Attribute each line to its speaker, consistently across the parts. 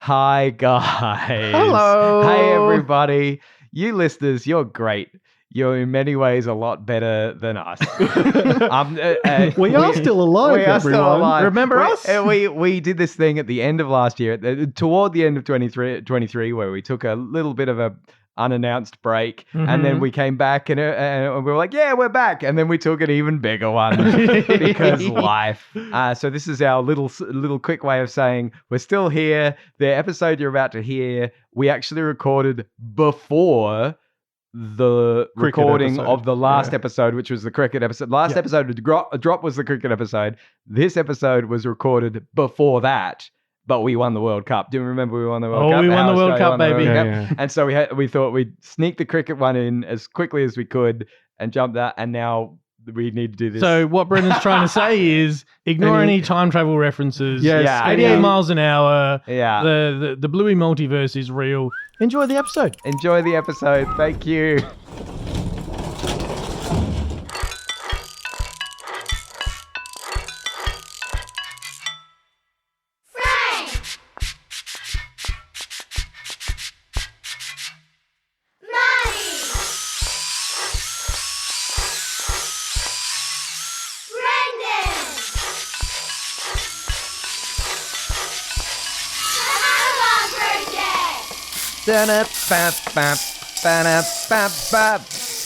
Speaker 1: Hi, guys.
Speaker 2: Hello.
Speaker 1: Hey, everybody. You listeners, you're great. You're in many ways a lot better than us.
Speaker 2: We are still alive,
Speaker 1: We are
Speaker 2: everyone.
Speaker 1: still alive.
Speaker 2: Remember us?
Speaker 1: We did this thing at the end of last year, toward the end of 23, where we took a little bit of a unannounced break, and then we came back and we were like, yeah, we're back, and then we took an even bigger one because life. So this is our little quick way of saying we're still here. The episode you're about to hear, we actually recorded before the
Speaker 2: Cricket
Speaker 1: recording
Speaker 2: episode.
Speaker 1: of the last episode, which was the cricket episode. Last episode, a drop was the cricket episode. This episode was recorded before that. But we won the World Cup. Do you remember we won the World Cup?
Speaker 3: Oh, we won the World
Speaker 1: Australia
Speaker 3: Cup,
Speaker 1: won the
Speaker 3: baby.
Speaker 1: World
Speaker 2: Yeah,
Speaker 1: Cup. And so we thought we'd sneak the cricket one in as quickly as we could and jump that. And now we need to do this.
Speaker 3: So what Brendan's trying to say is ignore any time travel references.
Speaker 2: Yes.
Speaker 1: Yeah,
Speaker 3: 88 miles an hour.
Speaker 1: yeah.
Speaker 3: The Bluey multiverse is real. Enjoy the episode.
Speaker 1: Enjoy the episode. Thank you.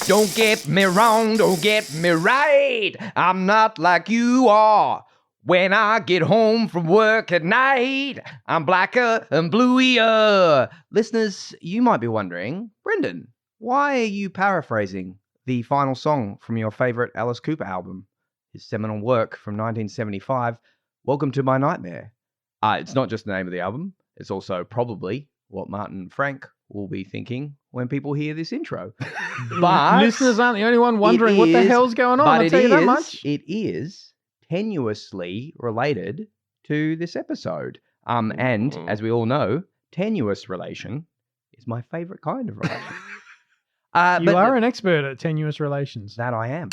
Speaker 1: Don't get me wrong, don't get me right. I'm not like you are. When I get home from work at night, I'm blacker and bluier. Listeners, you might be wondering, Brendan, why are you paraphrasing the final song from your favorite Alice Cooper album, his seminal work from 1975, Welcome to My Nightmare? It's not just the name of the album, it's also probably what Martin and Frank will be thinking when people hear this intro. But
Speaker 3: Listeners aren't the only one wondering what the hell's going on. I'll tell you that much.
Speaker 1: It is tenuously related to this episode. And as we all know, tenuous relation is my favorite kind of relation.
Speaker 3: You are an expert at tenuous relations.
Speaker 1: That I am.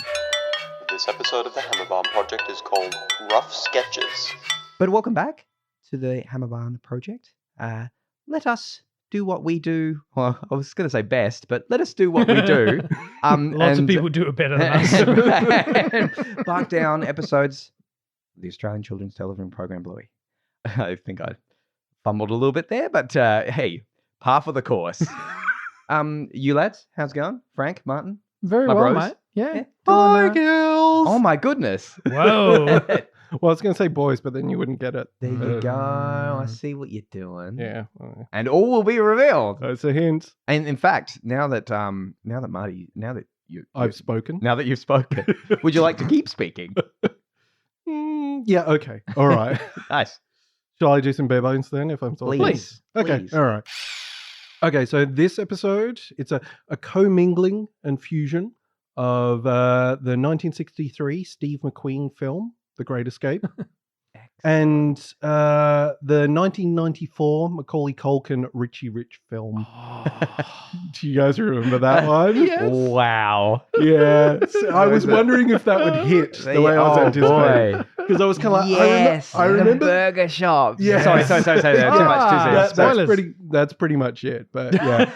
Speaker 4: This episode of the Hammerbarn Project is called Ruff Sketches.
Speaker 1: But welcome back to the Hammerbarn Project. Let us do what we do. Well, I was going to say best, but let us do what we do.
Speaker 3: Lots of people do it better than us.
Speaker 1: and bark down episodes of the Australian Children's Television Program Bluey. I think I fumbled a little bit there, but hey, par for the course. You lads, how's it going? Frank, Martin?
Speaker 3: Very
Speaker 1: My
Speaker 3: well,
Speaker 1: bros?
Speaker 3: mate. Yeah.
Speaker 2: Hi, girls.
Speaker 1: Oh my goodness.
Speaker 3: Whoa.
Speaker 2: Well, I was going to say boys, but then you wouldn't get it.
Speaker 1: There you go. I see what you're doing.
Speaker 2: Yeah.
Speaker 1: And all will be revealed.
Speaker 2: That's a hint.
Speaker 1: And in fact, now that Marty,
Speaker 2: I've spoken.
Speaker 1: now that you've spoken, would you like to keep speaking?
Speaker 2: Yeah, okay. All right.
Speaker 1: Nice.
Speaker 2: Shall I do some bare bones then if I'm talking?
Speaker 1: Please.
Speaker 2: Okay,
Speaker 1: Please.
Speaker 2: all right. Okay, so this episode, it's a commingling and fusion of the 1963 Steve McQueen film, The Great Escape, and the 1994 Macaulay Culkin Richie Rich film. Do you guys remember that one?
Speaker 3: Yes.
Speaker 1: Wow.
Speaker 2: Yeah. So I was wondering if that would hit the way I was anticipating. Because I was kind of like,
Speaker 1: Yes,
Speaker 2: I remember.
Speaker 1: the burger shop.
Speaker 2: Yeah.
Speaker 1: Sorry. Too much.
Speaker 2: That's pretty much it. But yeah,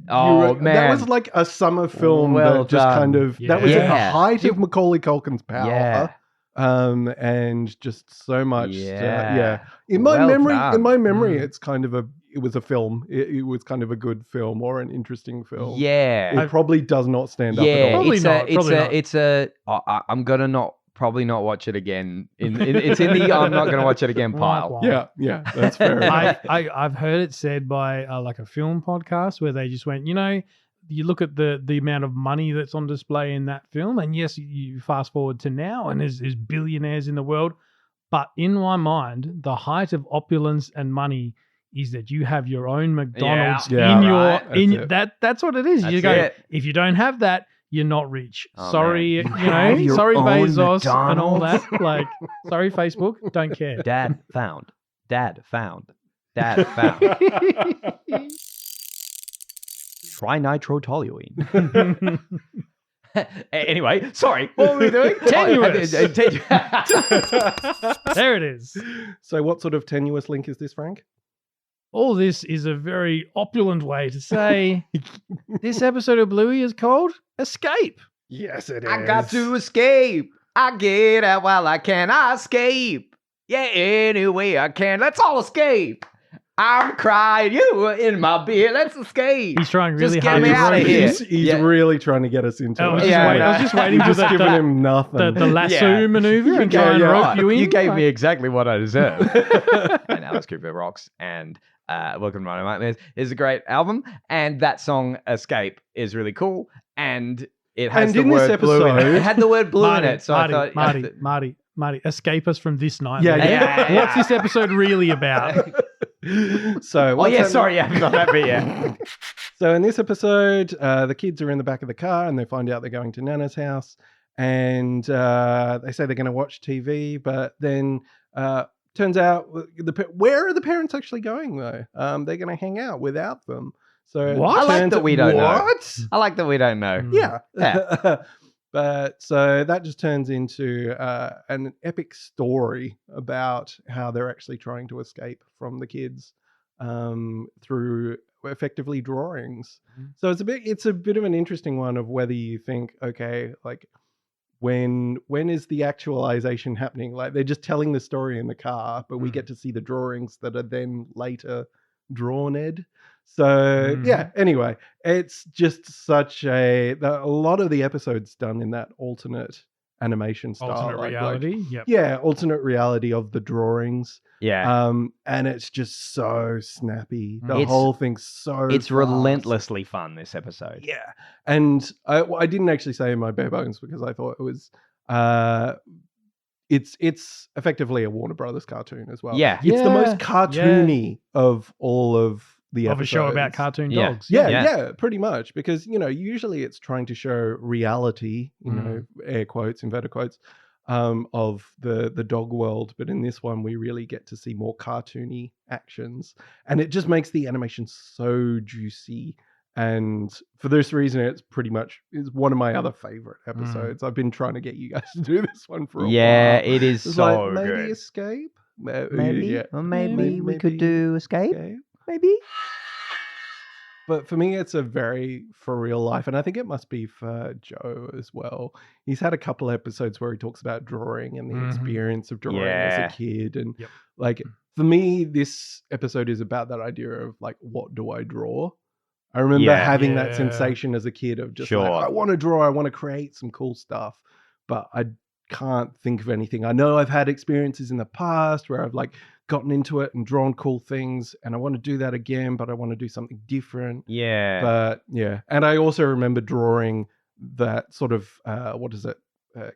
Speaker 1: Oh, man.
Speaker 2: that was like a summer film
Speaker 1: Well
Speaker 2: that just
Speaker 1: done.
Speaker 2: kind of that was at
Speaker 1: Yeah.
Speaker 2: the height of Macaulay Culkin's power.
Speaker 1: Yeah.
Speaker 2: And just so much.
Speaker 1: Yeah.
Speaker 2: In my
Speaker 1: Well
Speaker 2: memory,
Speaker 1: done.
Speaker 2: it's kind of it was a film. It was kind of a good film or an interesting film.
Speaker 1: Yeah.
Speaker 2: It probably does not stand up at
Speaker 1: Yeah.
Speaker 2: all.
Speaker 3: Probably
Speaker 1: I'm gonna probably not watch it again. It's in the I'm not gonna watch it again pile.
Speaker 2: Yeah, that's fair enough.
Speaker 3: I've heard it said by like a film podcast where they just went, you look at the amount of money that's on display in that film, and yes, you fast forward to now, and there's billionaires in the world, but in my mind, the height of opulence and money is that you have your own McDonald's
Speaker 2: Yeah,
Speaker 3: in your
Speaker 2: right.
Speaker 3: that's what it is.
Speaker 1: That's
Speaker 3: You go,
Speaker 1: it.
Speaker 3: if you don't have that, you're not rich.
Speaker 1: Oh,
Speaker 3: sorry,
Speaker 1: man. You have your
Speaker 3: sorry
Speaker 1: own
Speaker 3: Bezos and all
Speaker 1: McDonald's?
Speaker 3: that. Like, sorry Facebook, don't care.
Speaker 1: Dad found. Trinitro-toluene. Anyway, sorry. What were we doing?
Speaker 3: Tenuous.
Speaker 1: Tenuous.
Speaker 3: There it is.
Speaker 2: So what sort of tenuous link is this, Frank?
Speaker 3: All this is a very opulent way to say this episode of Bluey is called Escape.
Speaker 2: Yes, it is.
Speaker 1: I got to escape. I get out while I can. I escape. Yeah, any way I can. Let's all escape. I'm crying. You were in my beer. Let's escape.
Speaker 3: He's trying really
Speaker 1: Just get
Speaker 3: hard
Speaker 1: me
Speaker 3: to
Speaker 1: out of
Speaker 3: rope
Speaker 1: here.
Speaker 3: you.
Speaker 2: He's
Speaker 1: Yeah.
Speaker 2: really trying to get us into
Speaker 3: I was
Speaker 2: it.
Speaker 3: just,
Speaker 1: Yeah,
Speaker 3: waiting, I was
Speaker 1: no.
Speaker 3: just waiting
Speaker 2: You're
Speaker 3: for
Speaker 2: just giving
Speaker 3: the,
Speaker 2: him nothing.
Speaker 3: the lasso
Speaker 1: Yeah.
Speaker 3: maneuver and try and
Speaker 1: Yeah,
Speaker 3: rope you in.
Speaker 1: You gave
Speaker 3: like-
Speaker 1: me exactly what I deserve. And Alice Cooper rocks. And Welcome to My Nightmares is a great album. And that song, Escape, is really cool. And it has
Speaker 2: And
Speaker 1: the
Speaker 2: in this
Speaker 1: word blue in it.
Speaker 2: episode-
Speaker 1: It had the word blue in it. So
Speaker 3: Marty,
Speaker 1: I thought,
Speaker 3: Marty, escape us from this night.
Speaker 2: Yeah,
Speaker 1: yeah.
Speaker 3: What's this episode really about?
Speaker 2: So,
Speaker 1: oh,
Speaker 2: what's
Speaker 1: yeah,
Speaker 2: happening-
Speaker 1: sorry. Yeah, not that bit, yeah.
Speaker 2: So in this episode, the kids are in the back of the car and they find out they're going to Nana's house, and they say they're going to watch TV, but then turns out where are the parents actually going though? They're going to hang out without them. So
Speaker 3: What?
Speaker 1: I like that we don't know.
Speaker 2: What?
Speaker 1: I like that we don't know.
Speaker 3: Mm.
Speaker 2: Yeah.
Speaker 1: Yeah.
Speaker 2: But so that just turns into an epic story about how they're actually trying to escape from the kids through effectively drawings.
Speaker 3: Mhm.
Speaker 2: So it's a bit of an interesting one of whether you think, okay, like when is the actualization happening? Like they're just telling the story in the car, but we
Speaker 3: Mm.
Speaker 2: get to see the drawings that are then later drawn, Ed. So yeah, anyway, it's just such a lot of the episodes done in that alternate animation style.
Speaker 3: Alternate
Speaker 2: like-
Speaker 3: reality. Yep.
Speaker 2: yeah, alternate reality of the drawings.
Speaker 1: Yeah.
Speaker 2: And it's just so snappy. The
Speaker 1: It's-
Speaker 2: whole thing's so
Speaker 1: It's
Speaker 2: fast.
Speaker 1: relentlessly fun, this episode.
Speaker 2: Yeah. And I didn't actually say in my bare bones because I thought it was it's effectively a Warner Brothers cartoon as well.
Speaker 1: Yeah.
Speaker 2: It's the most
Speaker 3: Yeah,
Speaker 2: cartoony of all of the
Speaker 3: Of a show about
Speaker 2: episodes.
Speaker 3: cartoon
Speaker 1: Yeah.
Speaker 3: dogs.
Speaker 2: Yeah,
Speaker 1: Yeah.
Speaker 2: yeah, pretty much. Because, usually it's trying to show reality, air quotes, inverted quotes, of the dog world. But in this one, we really get to see more cartoony actions. And it just makes the animation so juicy. And for this reason, it's one of my other favorite episodes. I've been trying to get you guys to do this one for a
Speaker 1: Yeah,
Speaker 2: while.
Speaker 1: it is
Speaker 2: It's
Speaker 1: so
Speaker 2: like, maybe
Speaker 1: good.
Speaker 2: Escape?
Speaker 1: Maybe,
Speaker 2: Yeah.
Speaker 1: or maybe
Speaker 2: Maybe-
Speaker 1: we could
Speaker 2: maybe
Speaker 1: do Escape. Maybe.
Speaker 2: But for me, it's a very for real life. And I think it must be for Joe as well. He's had a couple episodes where he talks about drawing and the
Speaker 3: Mhm.
Speaker 2: experience of drawing
Speaker 1: Yeah.
Speaker 2: as a kid. And
Speaker 3: Yep.
Speaker 2: like, for me, this episode is about that idea of like, what do I draw? I remember
Speaker 1: Yeah.
Speaker 2: having that
Speaker 3: Yeah.
Speaker 2: sensation as a kid of just
Speaker 1: Sure.
Speaker 2: like, I want to draw, I want to create some cool stuff, but I can't think of anything. I know I've had experiences in the past where I've like gotten into it and drawn cool things, and I want to do that again, but I want to do something different.
Speaker 1: Yeah.
Speaker 2: But yeah, and I also remember drawing that sort of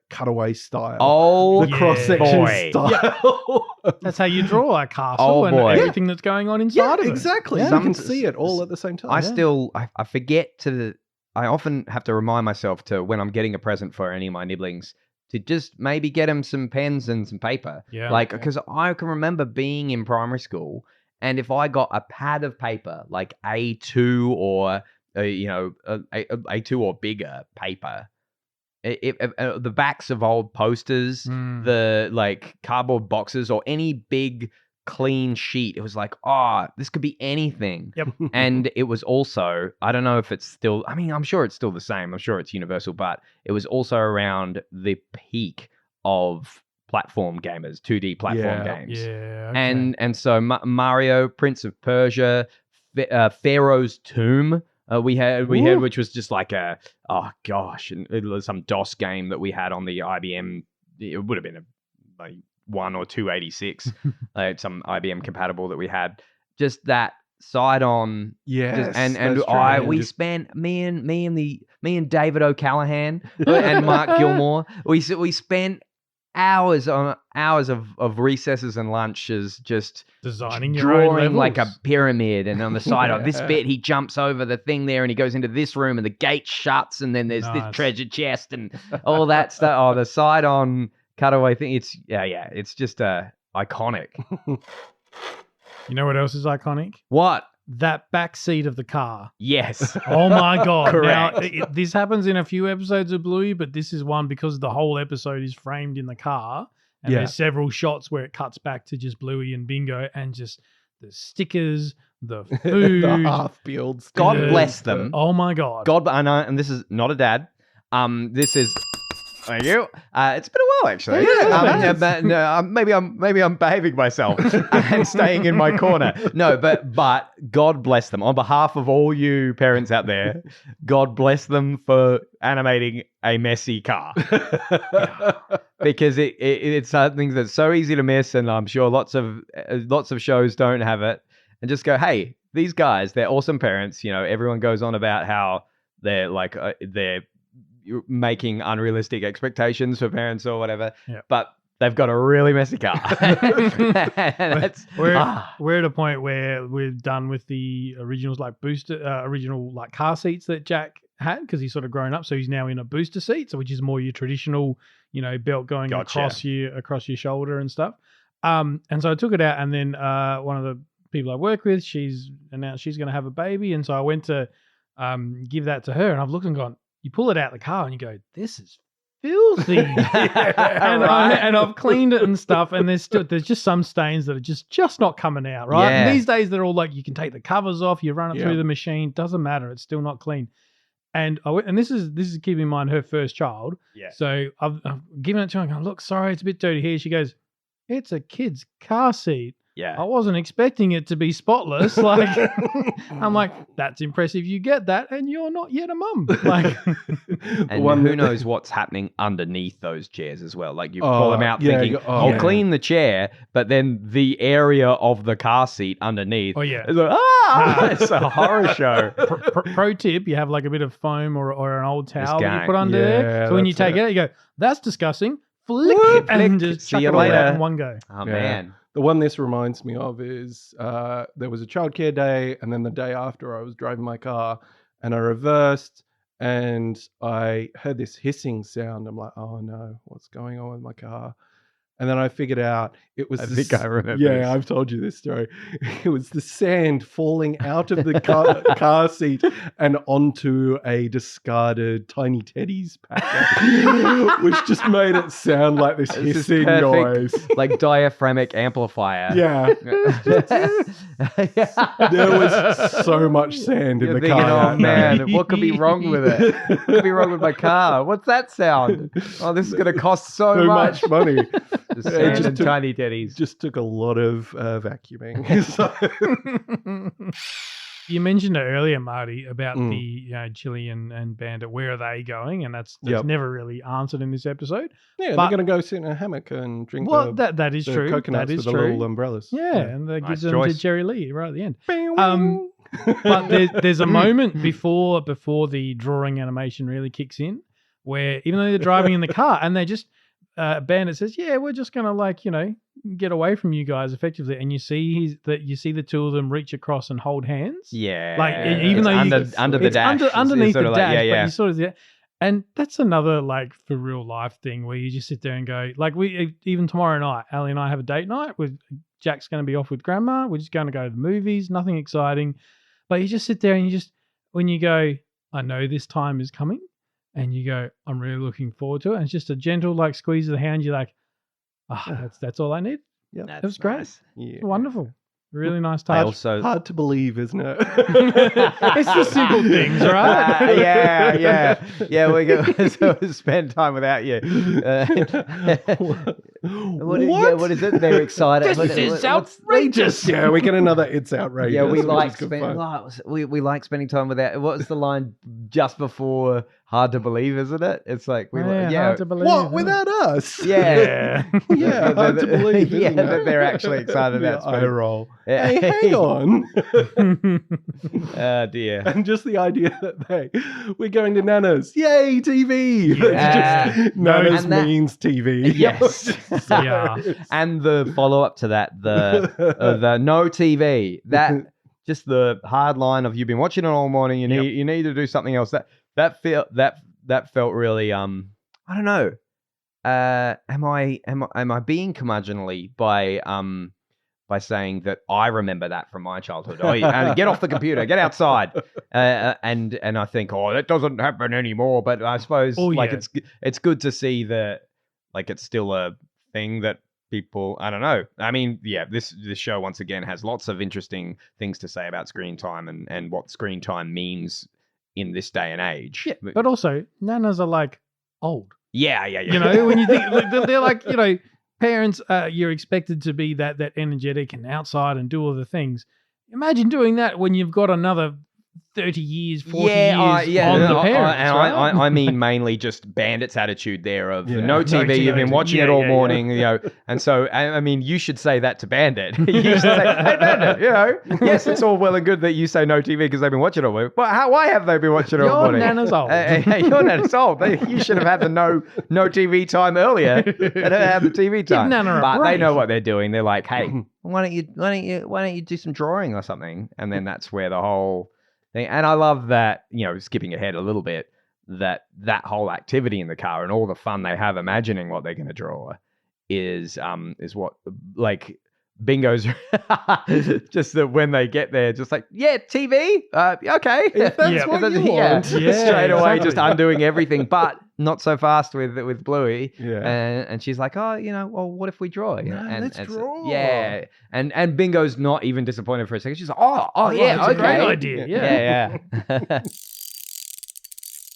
Speaker 2: cutaway style,
Speaker 1: Oh,
Speaker 2: the cross section
Speaker 1: boy.
Speaker 2: style.
Speaker 3: That's how you draw a castle
Speaker 1: Oh,
Speaker 3: and
Speaker 1: boy.
Speaker 3: everything that's going on
Speaker 2: yeah,
Speaker 3: inside of it.
Speaker 2: exactly.
Speaker 3: Yeah.
Speaker 2: You can
Speaker 1: Some-
Speaker 2: see it all at the same time.
Speaker 1: I forget I often have to remind myself to, when I'm getting a present for any of my nibblings, to just maybe get them some pens and some paper.
Speaker 3: Yeah.
Speaker 1: Like, because I can remember being in primary school, and if I got a pad of paper, like A2 or, A2 or bigger paper, the backs of old posters,
Speaker 3: Mm.
Speaker 1: the like cardboard boxes, or any big clean sheet, it was like, this could be anything.
Speaker 3: Yep.
Speaker 1: And it was also, I don't know if it's still, I mean, I'm sure it's still the same, I'm sure it's universal, but it was also around the peak of platform gamers, 2D platform
Speaker 2: Yeah.
Speaker 1: games.
Speaker 3: Yeah.
Speaker 1: And so Mario, Prince of Persia, Pharaoh's Tomb, we had,
Speaker 2: Ooh.
Speaker 1: which was just like and it was some DOS game that we had on the IBM. It would have been like 1 or 286, like some IBM compatible that we had. Just that side on.
Speaker 2: Yes,
Speaker 1: And
Speaker 2: that's true.
Speaker 1: we
Speaker 2: Just-
Speaker 1: spent me and David O'Callahan and Mark Gilmore. We spent hours of recesses and lunches just
Speaker 3: Designing your own
Speaker 1: drawing like a
Speaker 3: levels.
Speaker 1: pyramid, and on the side of this
Speaker 2: Yeah.
Speaker 1: bit he jumps over the thing there and he goes into this room and the gate shuts and then there's this
Speaker 3: Nice.
Speaker 1: treasure chest and all that stuff. Oh, the side on cutaway thing, it's just iconic.
Speaker 3: You know what else is iconic?
Speaker 1: What?
Speaker 3: That back seat of the car.
Speaker 1: Yes.
Speaker 3: Oh my god! Now
Speaker 1: Correct.
Speaker 3: this happens in a few episodes of Bluey, but this is one because the whole episode is framed in the car, and
Speaker 2: Yeah.
Speaker 3: there's several shots where it cuts back to just Bluey and Bingo, and just stickers, the food,
Speaker 2: the half-peeled stickers.
Speaker 1: God bless them.
Speaker 3: Oh my God.
Speaker 1: God, and this is not a dad. This is. Thank you. It's been a while, actually. Maybe I'm behaving myself and staying in my corner. No, but God bless them. On behalf of all you parents out there, God bless them for animating a messy car. Because it's something that's so easy to miss, and I'm sure lots of shows don't have it. And just go, hey, these guys, they're awesome parents. You know, everyone goes on about how they're like they're making unrealistic expectations for parents or whatever, but they've got a really messy car.
Speaker 3: We're at a point where we're done with the originals, like original like car seats that Jack had, because he's sort of grown up, so he's now in a booster seat, so which is more your traditional, you know, belt going across your shoulder and stuff. And so I took it out, and then one of the people I work with, she's announced she's going to have a baby, and so I went to give that to her, and I've looked and gone, you pull it out of the car and you go, this is filthy. And I've cleaned it and stuff, and there's just some stains that are just not coming out, right?
Speaker 1: Yeah.
Speaker 3: And these days they're all like, you can take the covers off, you run it through the machine, doesn't matter, it's still not clean. And this is keeping in mind her first child.
Speaker 1: Yeah.
Speaker 3: So I've given it to her and gone, look, sorry, it's a bit dirty here. She goes, it's a kid's car seat.
Speaker 1: Yeah.
Speaker 3: I wasn't expecting it to be spotless. Like, I'm like, that's impressive. You get that, and you're not yet a mum. Like,
Speaker 1: and who knows what's happening underneath those chairs as well. Like, you pull them out thinking, I'll clean the chair, but then the area of the car seat underneath.
Speaker 3: Oh yeah,
Speaker 1: it's like, it's a horror show.
Speaker 3: Pro tip: you have like a bit of foam or an old towel that you put under
Speaker 2: Yeah,
Speaker 3: there. So when you take it out, you go, that's disgusting. Flick, and just
Speaker 1: See
Speaker 3: chuck
Speaker 1: you
Speaker 3: it all
Speaker 1: later.
Speaker 3: out in one go.
Speaker 1: Oh man.
Speaker 2: The one this reminds me of is there was a childcare day, and then the day after I was driving my car, and I reversed, and I heard this hissing sound. I'm like, oh no, what's going on with my car? And then I figured out it was.
Speaker 1: I think I remember.
Speaker 2: Yeah,
Speaker 1: this.
Speaker 2: I've told you this story. It was the sand falling out of the car seat and onto a discarded Tiny Teddy's packet, which just made it sound like this hissing noise,
Speaker 1: like diaphragmic amplifier.
Speaker 2: Yeah. There was so much sand in the
Speaker 1: thinking,
Speaker 2: car.
Speaker 1: oh man, what could be wrong with it? What could be wrong with my car? What's that sound? Oh, this is going to cost so
Speaker 2: much money.
Speaker 1: The sand and Tiny Teddies.
Speaker 2: Just took a lot of vacuuming.
Speaker 3: You mentioned it earlier, Marty, about the Chili and Bandit. Where are they going? And that's never really answered in this episode.
Speaker 2: Yeah,
Speaker 3: but,
Speaker 2: they're going to go sit in a hammock and drink
Speaker 3: that is
Speaker 2: the
Speaker 3: true.
Speaker 2: coconuts
Speaker 3: That is
Speaker 2: with the
Speaker 3: true.
Speaker 2: little umbrellas.
Speaker 3: Yeah, and that gives them
Speaker 1: choice.
Speaker 3: to Jerry Lee right at the end. But there's a moment before the drawing animation really kicks in, where even though they're driving in the car and they just Bandit says, yeah, we're just going to get away from you guys effectively. And you see the two of them reach across and hold hands.
Speaker 1: Yeah.
Speaker 3: Like, even though
Speaker 1: under the dash.
Speaker 3: Underneath the dash,
Speaker 1: but
Speaker 3: you sort of, and that's another like for real life thing where you just sit there and go, like even tomorrow night, Ali and I have a date night with Jack's going to be off with grandma. We're just going to go to the movies, nothing exciting. But you just sit there and when you go, I know this time is coming. And you go, I'm really looking forward to it. And it's just a gentle like squeeze of the hand. You're like, that's all I need.
Speaker 2: Yeah,
Speaker 3: it was great.
Speaker 1: Nice.
Speaker 2: Yeah.
Speaker 3: Wonderful. Really nice touch.
Speaker 2: Hard to believe, isn't it?
Speaker 3: It's the simple things, right?
Speaker 1: Yeah. We're going to spend time without you. What is it? They're excited.
Speaker 3: This is outrageous.
Speaker 2: Yeah, we get another. It's outrageous.
Speaker 1: Yeah, we like spending time without. What's the line just before hard to believe? Isn't it? It's like
Speaker 3: hard to believe.
Speaker 2: What without us?
Speaker 1: Yeah,
Speaker 2: hard to believe.
Speaker 1: Yeah, that they're actually excited about
Speaker 2: eye roll.
Speaker 1: Yeah.
Speaker 2: Hey, hang on.
Speaker 1: Oh dear.
Speaker 2: And just the idea that we're going to Nana's. Yay, TV.
Speaker 1: Yeah.
Speaker 2: Just, Nana's
Speaker 1: and that-
Speaker 2: means TV.
Speaker 1: Yes.
Speaker 3: Yeah.
Speaker 1: And the follow up to that, the no TV. That just the hard line of you've been watching it all morning. You need to do something else. That felt really I don't know. Am I being curmudgeonly by saying that I remember that from my childhood? Get off the computer, get outside, and I think, that doesn't happen anymore. But I suppose it's good to see that like it's still a thing that people, I don't know. I mean, yeah, this show once again has lots of interesting things to say about screen time and what screen time means in this day and age.
Speaker 3: Yeah, but also nanas are like old.
Speaker 1: Yeah.
Speaker 3: You know, when you think they're like, you know, parents, you're expected to be that energetic and outside and do all the things. Imagine doing that when you've got another 30 years, 40 years on the parents.
Speaker 1: I mean mainly just Bandit's attitude there of no TV,
Speaker 3: No
Speaker 1: you've been
Speaker 3: TV.
Speaker 1: watching it all morning, you know. And so, I mean, you should say that to Bandit. You should say, hey, Bandit, you know, yes, it's all well and good that you say no TV because they've been watching it all morning. But why have they been watching it all morning?
Speaker 3: Your nana's old.
Speaker 1: Hey, your nana's old. You should have had the no TV time earlier and have the TV time.
Speaker 3: Nana a
Speaker 1: But
Speaker 3: break.
Speaker 1: they know what they're doing. They're like, hey, why don't you do some drawing or something? And then that's where the whole thing. And I love that, you know, skipping ahead a little bit, that whole activity in the car and all the fun they have imagining what they're going to draw is what, like, Bingo's just that when they get there, just like, yeah, TV, okay,
Speaker 2: If that's what you want.
Speaker 1: straight away,
Speaker 3: exactly.
Speaker 1: just undoing everything, but not so fast with Bluey.
Speaker 2: Yeah.
Speaker 1: And she's like, oh, you know, well, what if we draw? You know,
Speaker 2: No,
Speaker 1: and
Speaker 2: let's
Speaker 1: and
Speaker 2: draw.
Speaker 1: Yeah, and Bingo's not even disappointed for a second. She's like, oh yeah,
Speaker 3: it's a
Speaker 1: okay,
Speaker 3: great idea.
Speaker 1: yeah.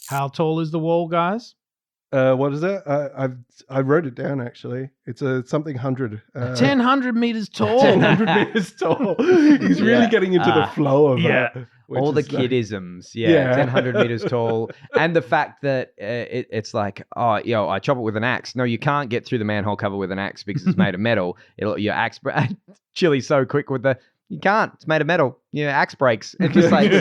Speaker 3: How tall is the wall, guys?
Speaker 2: What is it? I wrote it down actually. It's something 100.
Speaker 3: 1,000 meters tall.
Speaker 2: 100 meters tall. He's really
Speaker 1: Yeah.
Speaker 2: getting into the flow of
Speaker 3: yeah.
Speaker 2: it. which
Speaker 1: All the
Speaker 2: is,
Speaker 1: kidisms,
Speaker 2: Yeah.
Speaker 1: 1,000 meters tall, and the fact that it's like, oh, yo, I chop it with an axe. No, you can't get through the manhole cover with an axe because it's made of metal. Your axe, Chili's so quick with the. You can't. It's made of metal. Your axe breaks. It's just like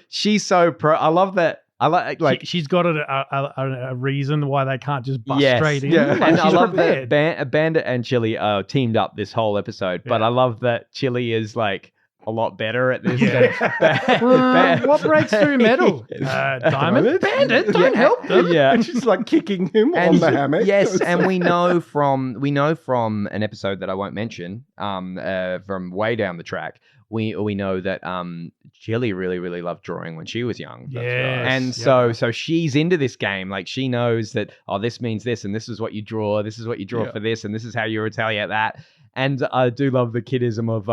Speaker 1: she's so pro. I love that. I like
Speaker 3: She's got a reason why they can't just bust
Speaker 1: Yes,
Speaker 3: straight in.
Speaker 2: yeah.
Speaker 3: Like,
Speaker 1: and I
Speaker 3: she's
Speaker 1: love
Speaker 3: prepared.
Speaker 1: that Bandit and Chili are teamed up this whole episode. But
Speaker 3: Yeah.
Speaker 1: I love that Chili is like a lot better at this.
Speaker 3: Yeah. What breaks through metal? Diamond. Bandit, don't help them.
Speaker 1: Yeah.
Speaker 2: And she's like kicking him on the hammock.
Speaker 1: Yes,
Speaker 2: It's
Speaker 1: and
Speaker 2: like-
Speaker 1: we know from an episode that I won't mention, from way down the track, we know that Chili really loved drawing when she was young.
Speaker 3: Yes,
Speaker 1: And
Speaker 3: yeah.
Speaker 1: so she's into this game. Like, she knows that, oh, this means this, and this is what you draw. This is what you draw
Speaker 2: Yeah.
Speaker 1: for this, and this is how you retaliate that. And I do love the kidism of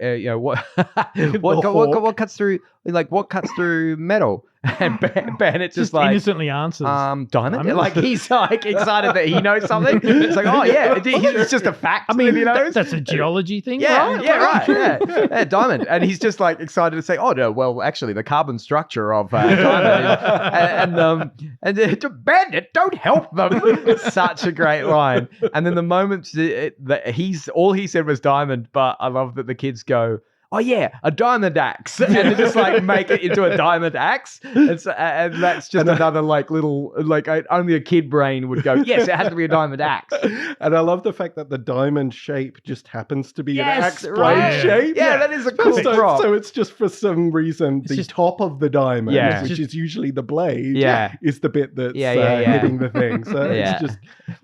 Speaker 1: you know what cuts through, like, what cuts through metal. And Bandit just like
Speaker 3: innocently answers.
Speaker 1: diamond.
Speaker 3: Diamond?
Speaker 1: Like, he's like excited that he knows something. It's like, oh yeah, it's just a fact.
Speaker 3: I mean,
Speaker 1: that he knows.
Speaker 3: that's a geology thing,
Speaker 1: Yeah,
Speaker 3: right?
Speaker 1: yeah, right. Yeah, diamond. And he's just like excited to say, oh no, well, actually, the carbon structure of diamond. And Bandit, don't help them. It's such a great line. And then the moment that all he said was diamond, but I love that the kids go, oh yeah, a diamond axe, and they just like make it into a diamond axe, and that's just another like little only a kid brain would go, yes, it has to be a diamond axe.
Speaker 2: And I love the fact that the diamond shape just happens to be
Speaker 1: Yes,
Speaker 2: an axe blade
Speaker 1: right.
Speaker 2: shape.
Speaker 1: Yeah, that is a cool prop.
Speaker 2: So it's just for some reason the
Speaker 3: just-
Speaker 2: top of the diamond,
Speaker 1: Yeah.
Speaker 2: which is usually the blade,
Speaker 1: Yeah.
Speaker 2: is the bit that's
Speaker 1: Yeah.
Speaker 2: hitting the thing. So
Speaker 1: Yeah.
Speaker 2: it's just,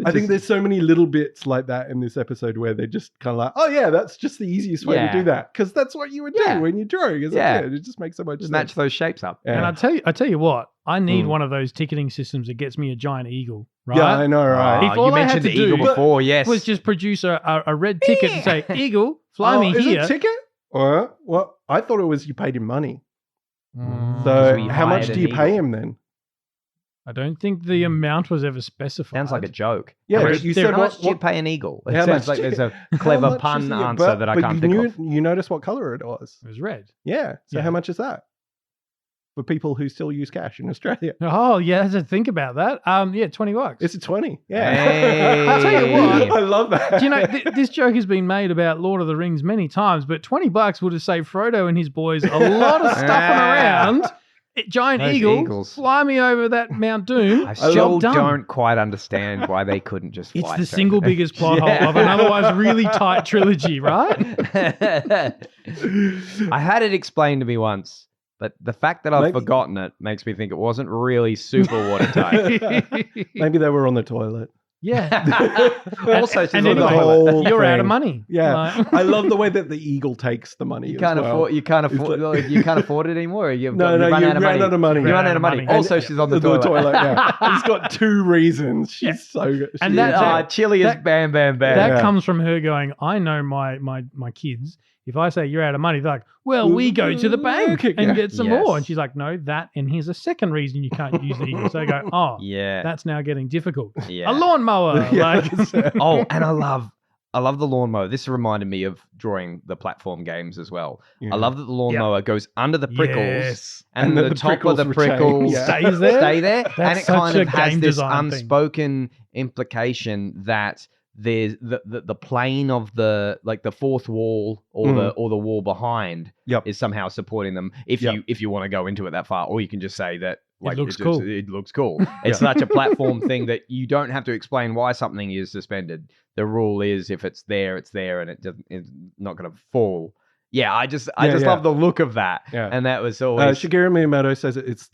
Speaker 2: I think there's so many little bits like that in this episode where they're just kind of like, oh yeah, that's just the easiest way
Speaker 1: Yeah.
Speaker 2: to do that, because that's what you would do
Speaker 1: Yeah.
Speaker 2: when you're drawing as
Speaker 1: Yeah.
Speaker 2: a kid. It just makes so much
Speaker 1: Just
Speaker 2: sense.
Speaker 1: match those shapes up.
Speaker 2: Yeah.
Speaker 3: And I tell you what, I need
Speaker 2: Mm.
Speaker 3: one of those ticketing systems that gets me a giant eagle, right?
Speaker 2: Yeah, I know, right?
Speaker 3: If all
Speaker 1: you
Speaker 3: I had
Speaker 1: mentioned
Speaker 3: to
Speaker 1: the eagle
Speaker 3: do
Speaker 1: before, yes.
Speaker 3: was just produce a red ticket and say, Eagle, fly me
Speaker 2: is
Speaker 3: here.
Speaker 2: it a ticket? Or well, I thought it was you paid him money.
Speaker 3: Mm,
Speaker 2: So
Speaker 1: we
Speaker 2: how much
Speaker 1: hired
Speaker 2: do
Speaker 1: an
Speaker 2: you pay
Speaker 1: eagle.
Speaker 2: him then?
Speaker 3: I don't think the amount was ever specified.
Speaker 1: Sounds like a joke.
Speaker 2: Yeah,
Speaker 3: How
Speaker 2: but
Speaker 3: much-
Speaker 2: you
Speaker 3: how
Speaker 2: said
Speaker 1: How much
Speaker 2: what,
Speaker 1: do you pay an eagle? It
Speaker 2: How
Speaker 1: sounds
Speaker 2: much
Speaker 1: like
Speaker 2: do
Speaker 1: there's
Speaker 2: you-
Speaker 1: a clever
Speaker 2: how much
Speaker 1: pun
Speaker 2: is it?
Speaker 1: answer
Speaker 2: But-
Speaker 1: that I
Speaker 2: but
Speaker 1: can't
Speaker 2: you
Speaker 1: think
Speaker 2: knew,
Speaker 1: of.
Speaker 2: You noticed what color it was.
Speaker 3: It was red.
Speaker 2: Yeah. So
Speaker 3: Yeah.
Speaker 2: how much is that for people who still use cash in Australia?
Speaker 3: Oh, yeah, I had to think about that. Yeah, $20.
Speaker 2: It's a 20. Yeah.
Speaker 1: Hey.
Speaker 3: I'll tell you what.
Speaker 2: I love that.
Speaker 3: Do you know, this joke has been made about Lord of the Rings many times, but $20 would have saved Frodo and his boys a lot of stuffing around. Giant
Speaker 1: Those
Speaker 3: eagle,
Speaker 1: eagles.
Speaker 3: fly me over that Mount Doom.
Speaker 1: I
Speaker 3: Job
Speaker 1: still
Speaker 3: done.
Speaker 1: don't quite understand why they couldn't just
Speaker 3: It's
Speaker 1: fly
Speaker 3: the
Speaker 1: straight
Speaker 3: single
Speaker 1: there.
Speaker 3: biggest plot
Speaker 1: Yeah.
Speaker 3: hole of an otherwise really tight trilogy, right?
Speaker 1: I had it explained to me once, but the fact that I've
Speaker 2: Maybe-
Speaker 1: forgotten it makes me think it wasn't really super watertight.
Speaker 2: Maybe they were on the toilet.
Speaker 3: Yeah.
Speaker 1: Also, she's
Speaker 3: and
Speaker 1: on the
Speaker 3: anyway,
Speaker 1: toilet.
Speaker 3: you're out of
Speaker 2: thing.
Speaker 3: money.
Speaker 2: Yeah,
Speaker 3: Like-
Speaker 2: I love the way that the eagle takes the money.
Speaker 1: You
Speaker 2: as
Speaker 1: can't
Speaker 2: well.
Speaker 1: afford. You can't
Speaker 2: It's
Speaker 1: afford.
Speaker 2: like-
Speaker 1: You can't afford it anymore. You've
Speaker 2: No,
Speaker 1: got,
Speaker 2: no,
Speaker 1: you run
Speaker 2: you
Speaker 1: out of
Speaker 2: ran
Speaker 1: money.
Speaker 2: out of money.
Speaker 1: You run out of money. Also, she's on the toilet.
Speaker 2: Yeah, he's got 2 reasons. She's so good.
Speaker 3: And
Speaker 2: She
Speaker 3: that-
Speaker 2: is-
Speaker 1: Chili is
Speaker 3: that-
Speaker 1: bam, bam, bam.
Speaker 3: That
Speaker 2: Yeah.
Speaker 3: comes from her going, I know my kids. If I say you're out of money, they're like, well, we go to the bank and
Speaker 2: Yeah.
Speaker 3: get some
Speaker 1: Yes.
Speaker 3: more. And she's like, no, that. And here's a second reason you can't use the eagle. So they go, oh,
Speaker 1: Yeah.
Speaker 3: that's now getting difficult.
Speaker 1: Yeah.
Speaker 3: A lawnmower.
Speaker 2: Yeah.
Speaker 3: Like,
Speaker 1: Oh, and I love the lawnmower. This reminded me of drawing the platform games as well.
Speaker 2: Yeah.
Speaker 1: I love that the lawnmower goes under the prickles
Speaker 3: yes.
Speaker 1: and,
Speaker 2: And
Speaker 1: the top of the
Speaker 2: prickles retain,
Speaker 1: prickles
Speaker 2: yeah.
Speaker 3: Stays there.
Speaker 1: stay there.
Speaker 3: That's
Speaker 1: And it
Speaker 3: such
Speaker 1: kind
Speaker 3: a
Speaker 1: of has
Speaker 3: game
Speaker 1: this
Speaker 3: design thing.
Speaker 1: unspoken implication that there's the plane of the fourth wall or the wall behind
Speaker 2: Yep.
Speaker 1: is somehow supporting them if you want to go into it that far, or you can just say that like
Speaker 3: looks
Speaker 1: just-
Speaker 3: cool.
Speaker 1: it looks cool. It's such a platform thing that you don't have to explain why something is suspended. The rule is if it's there, and it's not going to fall. Yeah, I just love the look of that.
Speaker 2: Yeah.
Speaker 1: And that was always
Speaker 2: Shigeru Miyamoto says it's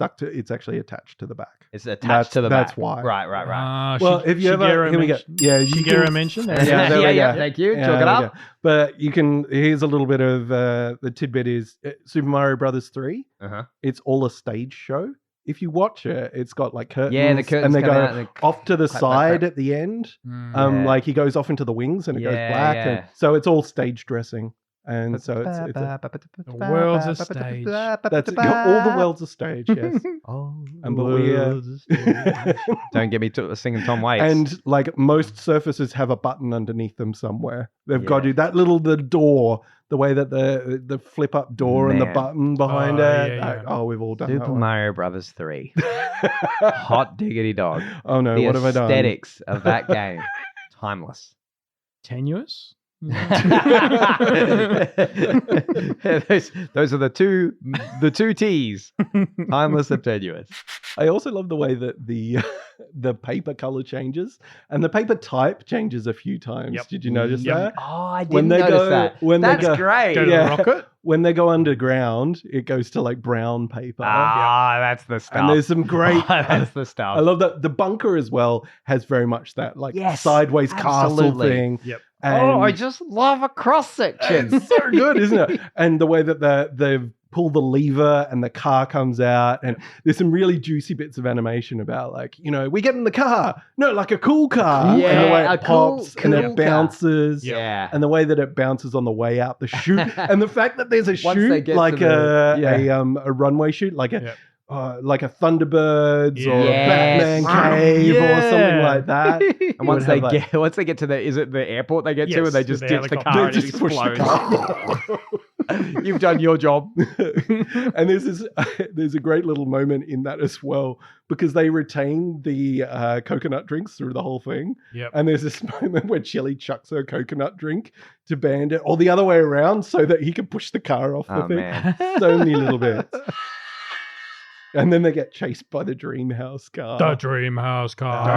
Speaker 2: actually attached to the back.
Speaker 1: it's attached to the
Speaker 2: that's
Speaker 1: back.
Speaker 2: why.
Speaker 1: Right.
Speaker 2: Well, if you ever
Speaker 3: Shigeru
Speaker 2: here we go.
Speaker 3: mentioned-
Speaker 2: Yeah, you
Speaker 3: Shigeru
Speaker 2: can-
Speaker 3: mentioned.
Speaker 2: Yeah, there we go.
Speaker 1: Thank you.
Speaker 2: Yeah,
Speaker 1: Chalk it
Speaker 2: there we
Speaker 1: up.
Speaker 2: go. But you can. Here's a little bit of the tidbit is Super Mario Brothers 3.
Speaker 1: Uh-huh.
Speaker 2: It's all a stage show. If you watch it, it's got like curtains.
Speaker 1: Yeah, the curtains
Speaker 2: and they
Speaker 1: come
Speaker 2: go
Speaker 1: out and they
Speaker 2: off to the
Speaker 1: clap, clap,
Speaker 2: side
Speaker 1: clap.
Speaker 2: at the end.
Speaker 1: Yeah.
Speaker 2: Like he goes off into the wings and it goes
Speaker 1: Yeah,
Speaker 2: black.
Speaker 1: yeah.
Speaker 2: And so it's all stage dressing. And so it's
Speaker 3: The world's a stage.
Speaker 2: that's all the world's a stage. Yes.
Speaker 1: Oh,
Speaker 2: And but we
Speaker 1: don't get me singing Tom Waits.
Speaker 2: and like most surfaces have a button underneath them somewhere. They've got
Speaker 1: Yeah.
Speaker 2: to that the door, the way that the flip up door and the
Speaker 1: Man.
Speaker 2: button behind
Speaker 3: Oh,
Speaker 2: it.
Speaker 3: yeah, yeah.
Speaker 2: We've all done
Speaker 1: Super
Speaker 2: that one.
Speaker 1: Mario Brothers 3. Hot diggity dog.
Speaker 2: Oh no,
Speaker 1: The
Speaker 2: what have I done?
Speaker 1: aesthetics of that game. Timeless.
Speaker 3: Tenuous?
Speaker 1: those are the two T's. Timeless and tenuous.
Speaker 2: I also love the way that the paper color changes and the paper type changes a few times.
Speaker 3: Yep.
Speaker 2: Did you notice
Speaker 3: Yep.
Speaker 2: that?
Speaker 1: Oh, I
Speaker 2: When
Speaker 1: didn't
Speaker 2: they
Speaker 1: notice
Speaker 2: go-
Speaker 1: that.
Speaker 2: when they
Speaker 1: That's
Speaker 2: go-
Speaker 1: great.
Speaker 3: Go to
Speaker 2: Yeah.
Speaker 3: the rocket?
Speaker 2: When they go underground, it goes to like brown paper.
Speaker 1: That's the stuff.
Speaker 2: And there's some great.
Speaker 1: That's the stuff.
Speaker 2: I love that the bunker as well has very much that like
Speaker 1: Yes,
Speaker 2: sideways castle
Speaker 1: absolutely.
Speaker 2: thing.
Speaker 3: Yep.
Speaker 1: Oh, I
Speaker 2: And
Speaker 1: just love a cross section.
Speaker 2: it's so good, isn't it? And the way that they've pulled the lever and the car comes out, and there's some really juicy bits of animation about like, we get in the car, no, like a cool car, and the way
Speaker 1: Yeah,
Speaker 2: it
Speaker 1: a cool-
Speaker 2: pops and
Speaker 1: cool
Speaker 2: it bounces.
Speaker 1: Yeah.
Speaker 2: And the way that it bounces on the way out the chute, and the fact that there's a
Speaker 1: Once they
Speaker 2: chute
Speaker 1: get
Speaker 2: like
Speaker 1: to the-
Speaker 2: a runway chute, like
Speaker 3: Yep.
Speaker 2: like a Thunderbirds or a
Speaker 1: Yes.
Speaker 2: Batman cave or something
Speaker 3: Yeah.
Speaker 2: like that.
Speaker 1: And once
Speaker 2: would
Speaker 1: they
Speaker 2: have, like-
Speaker 1: get to is it the airport they get to,
Speaker 3: Yes,
Speaker 1: and they just
Speaker 3: the
Speaker 1: ditch the
Speaker 3: helicopter.
Speaker 1: car
Speaker 2: They
Speaker 1: and it
Speaker 2: just push the
Speaker 1: explodes.
Speaker 2: car.
Speaker 1: You've done your job.
Speaker 2: And there's a great little moment in that as well because they retain the coconut drinks through the whole thing.
Speaker 3: Yep.
Speaker 2: And there's this moment where Chili chucks her coconut drink to Bandit, or the other way around, so that he can push the car off the
Speaker 1: Oh
Speaker 2: thing.
Speaker 1: man.
Speaker 2: So many little bits. And then they get chased by the Dreamhouse car.
Speaker 3: The Dreamhouse car.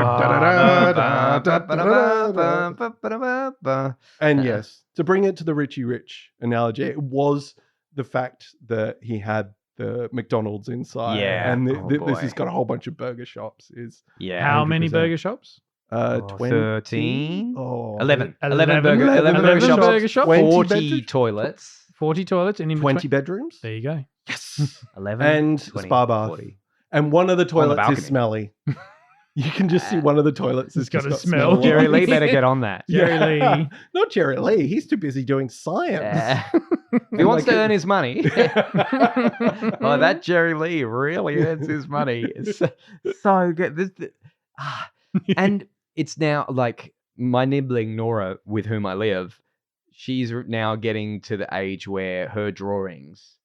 Speaker 2: And yes, to bring it to the Richie Rich analogy, it was the fact that he had the McDonald's inside.
Speaker 1: Yeah.
Speaker 2: And
Speaker 1: Oh,
Speaker 2: this
Speaker 1: boy.
Speaker 2: has got a whole bunch of burger shops.
Speaker 1: Yeah.
Speaker 3: How many
Speaker 2: 100%.
Speaker 3: burger shops?
Speaker 2: 20.
Speaker 1: 13?
Speaker 2: Oh,
Speaker 1: 11
Speaker 3: 11
Speaker 1: burger
Speaker 2: 11
Speaker 1: burger shops.
Speaker 3: burger shops.
Speaker 2: 20
Speaker 1: 40
Speaker 2: bedrooms?
Speaker 1: toilets.
Speaker 3: 40 toilets and in
Speaker 2: 20
Speaker 3: between.
Speaker 2: bedrooms.
Speaker 3: There you go.
Speaker 2: Yes.
Speaker 1: 11
Speaker 2: And
Speaker 1: 20,
Speaker 2: spa bath.
Speaker 1: 40.
Speaker 2: And one of the toilets
Speaker 1: balcony.
Speaker 2: is smelly. You can just see one of the toilets has
Speaker 3: It's got
Speaker 2: just
Speaker 3: a smell.
Speaker 2: smell.
Speaker 1: Jerry Lee better get on that.
Speaker 3: Jerry Lee.
Speaker 2: Not Jerry Lee. He's too busy doing science.
Speaker 1: Yeah. If he wants
Speaker 2: like
Speaker 1: to
Speaker 2: it-
Speaker 1: earn his money. Oh, that Jerry Lee really earns his money. It's so good. And it's now like my nibbling Nora, with whom I live, she's now getting to the age where her drawings,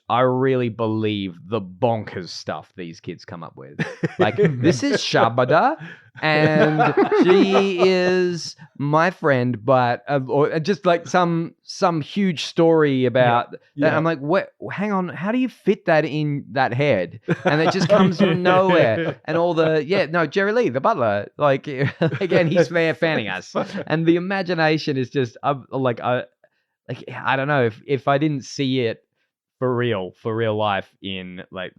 Speaker 1: I really believe the bonkers stuff these kids come up with. Like, this is Shabada, and she is my friend, but or just like some huge story about that.
Speaker 2: Yeah.
Speaker 1: I'm like, what? Hang on, how do you fit that in that head? And it just comes from nowhere. And all Jerry Lee, the butler, like again, he's fanning us, and the imagination is just I don't know if I didn't see it for real life in like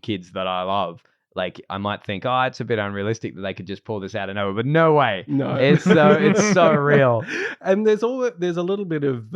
Speaker 1: kids that I love, like I might think, oh, it's a bit unrealistic that they could just pull this out of nowhere, but no way.
Speaker 2: No.
Speaker 1: It's so real.
Speaker 2: And there's a little bit of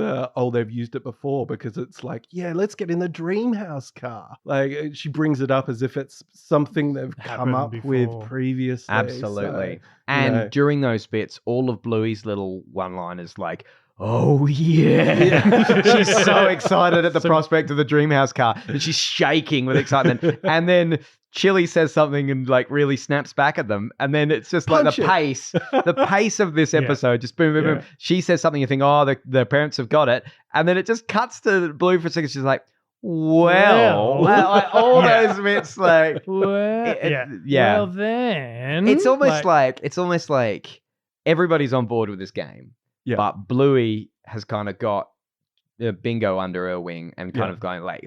Speaker 2: they've used it before, because it's like, yeah, let's get in the dream house car. Like she brings it up as if it's something they've come
Speaker 3: Happened
Speaker 2: up
Speaker 3: before.
Speaker 2: with previously.
Speaker 1: Absolutely.
Speaker 2: So,
Speaker 1: And
Speaker 2: you know.
Speaker 1: during those bits, all of Bluey's little one-liners like, oh yeah. She's so excited at the prospect of the Dreamhouse car, and she's shaking with excitement. And then Chili says something and like really snaps back at them, and then it's just like
Speaker 2: Punch it.
Speaker 1: the pace of this episode, just boom, boom, boom.
Speaker 2: Yeah.
Speaker 1: She says something, you think, oh, the parents have got it, and then it just cuts to Blue for a second. She's like, well, like, all those bits, like,
Speaker 3: Well,
Speaker 1: yeah.
Speaker 3: Well, then
Speaker 1: it's almost like everybody's on board with this game.
Speaker 2: Yeah.
Speaker 1: But Bluey has kind of got Bingo under her wing and kind of going like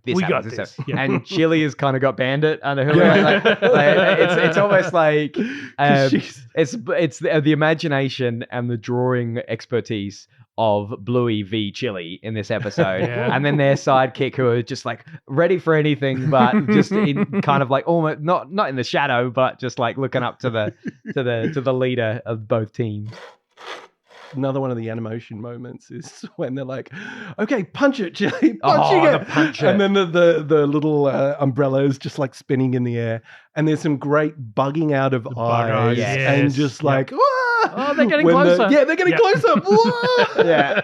Speaker 1: this
Speaker 3: We
Speaker 1: happens,
Speaker 3: got
Speaker 1: this
Speaker 3: this.
Speaker 1: happens.
Speaker 3: Yeah.
Speaker 1: And Chili has kind of got Bandit under her
Speaker 2: Yeah.
Speaker 1: wing. It's almost like
Speaker 2: 'Cause she's-
Speaker 1: it's the imagination and the drawing expertise of Bluey v Chili in this episode,
Speaker 3: Yeah.
Speaker 1: and then their sidekick who are just like ready for anything, but just in kind of like almost not in the shadow, but just like looking up to the leader of both teams.
Speaker 2: Another one of the animation moments is when they're like, okay, punch it, Chili, punching it.
Speaker 1: The punch it.
Speaker 2: And then the little umbrella is just like spinning in the air. And there's some great bugging out of
Speaker 3: bug
Speaker 2: eyes.
Speaker 3: eyes,
Speaker 2: And
Speaker 3: yes.
Speaker 2: just
Speaker 3: Yep.
Speaker 2: like, "Wah!"
Speaker 3: Oh, they're getting
Speaker 2: When
Speaker 3: closer.
Speaker 2: they're getting
Speaker 3: Yep.
Speaker 2: closer. Wah!
Speaker 1: Yeah.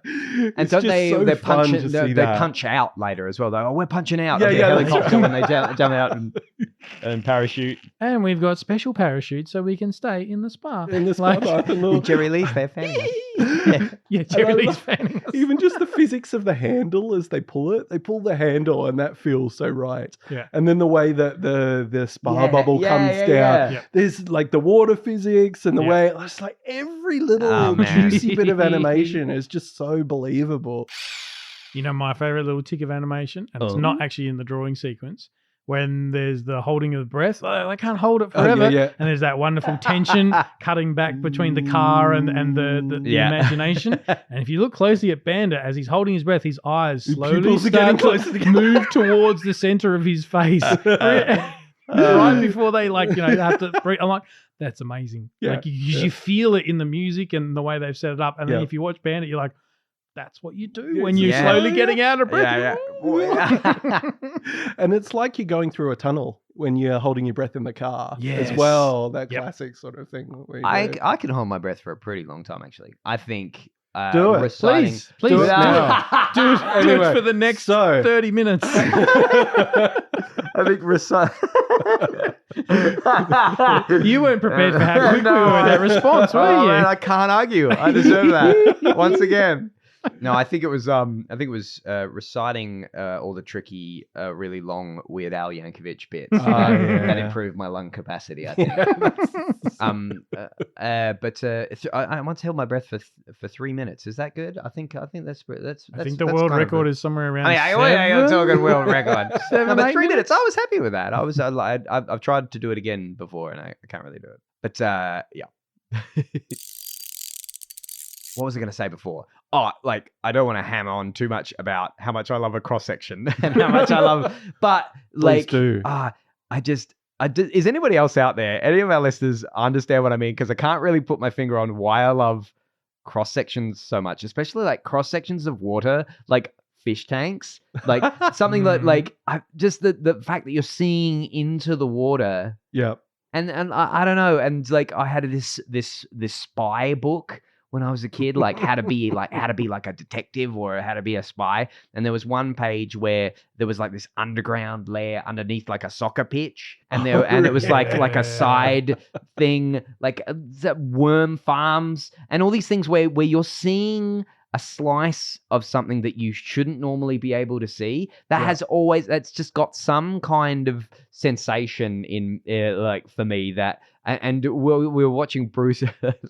Speaker 1: And
Speaker 2: It's
Speaker 1: don't
Speaker 2: just
Speaker 1: they
Speaker 2: so
Speaker 1: they
Speaker 2: fun
Speaker 1: punch
Speaker 2: to see
Speaker 1: they
Speaker 2: that.
Speaker 1: punch out later as well. Though, oh, we're punching out.
Speaker 2: Yeah,
Speaker 1: of the
Speaker 2: yeah, that's
Speaker 1: helicopter
Speaker 2: right.
Speaker 1: when they jump out and parachute.
Speaker 3: And we've got special parachutes so we can stay in the spa.
Speaker 2: In this
Speaker 3: Like-
Speaker 2: part, I thought,
Speaker 1: Jerry Lee's their fan.
Speaker 3: Yeah, Jerry Lee's
Speaker 2: love-
Speaker 3: fanning us.
Speaker 2: even just the physics of the handle as they pull the handle, and that feels so right.
Speaker 3: Yeah.
Speaker 2: And then the way that the spa bubble comes down.
Speaker 3: Yeah.
Speaker 2: There's like the water physics and the
Speaker 3: Yeah.
Speaker 2: way it's like every little
Speaker 1: Oh, man.
Speaker 2: juicy bit of animation is just so believable.
Speaker 3: You know, my favorite little tick of animation, and it's
Speaker 1: Oh.
Speaker 3: not actually in the drawing sequence, when there's the holding of the breath. Oh, they can't hold it
Speaker 2: Oh, yeah,
Speaker 3: forever.
Speaker 2: yeah.
Speaker 3: And there's that wonderful tension cutting back between the car and the
Speaker 1: Yeah.
Speaker 3: imagination. And if you look closely at Bandit, as he's holding his breath, his eyes
Speaker 2: His
Speaker 3: slowly
Speaker 2: pupils are
Speaker 3: start
Speaker 2: getting closer
Speaker 3: to
Speaker 2: together.
Speaker 3: move towards the center of his face. Right before they have to breathe. I'm like, that's amazing.
Speaker 2: Yeah,
Speaker 3: Like
Speaker 2: yeah.
Speaker 3: you feel it in the music and the way they've set it up. And then
Speaker 2: Yeah.
Speaker 3: if you watch Bandit, you're like, that's what you do
Speaker 2: Yes.
Speaker 3: when you're
Speaker 1: Yeah.
Speaker 3: slowly getting out of breath.
Speaker 1: Yeah.
Speaker 2: And it's like you're going through a tunnel when you're holding your breath in the car
Speaker 3: Yes.
Speaker 2: as well. That
Speaker 3: Yep.
Speaker 2: classic sort of thing. Where you
Speaker 1: I
Speaker 2: go,
Speaker 1: can hold my breath for a pretty long time, actually. I think
Speaker 2: Do it.
Speaker 1: reciting.
Speaker 3: Please,
Speaker 2: Do it
Speaker 3: now. Do it
Speaker 2: Anyway,
Speaker 3: for the next
Speaker 2: so
Speaker 3: 30 minutes.
Speaker 1: I think reciting.
Speaker 3: You weren't prepared for how quick we were with that response, were
Speaker 1: Oh,
Speaker 3: you?
Speaker 1: man, I can't argue. I deserve that once again. No, I think it was reciting all the tricky, really long Weird Al Yankovic bits that
Speaker 2: yeah.
Speaker 1: improved my lung capacity. I think. I once held my breath for 3 minutes. Is that good? I think that's.
Speaker 3: I think the world record is somewhere around.
Speaker 1: I'm talking world record.
Speaker 3: Seven,
Speaker 1: No, but
Speaker 3: 8
Speaker 1: 3 minutes.
Speaker 3: minutes?
Speaker 1: I was happy with that. I've tried to do it again before, and I can't really do it. But yeah. What was I going to say before? Oh, like I don't want to hammer on too much about how much I love a cross section and how much I love, but like,
Speaker 2: do.
Speaker 1: is anybody else out there? Any of our listeners understand what I mean? Because I can't really put my finger on why I love cross sections so much, especially like cross sections of water, like fish tanks, like something that like just the fact that you're seeing into the water.
Speaker 2: Yeah.
Speaker 1: And I don't know, and like I had this spy book when I was a kid, like how to be like a detective or how to be a spy. And there was one page where there was like this underground lair underneath like a soccer pitch, and it was like a side thing, like worm farms and all these things where you're seeing a slice of something that you shouldn't normally be able to see. That's just got some kind of sensation in like for me that, and we were watching Bruce,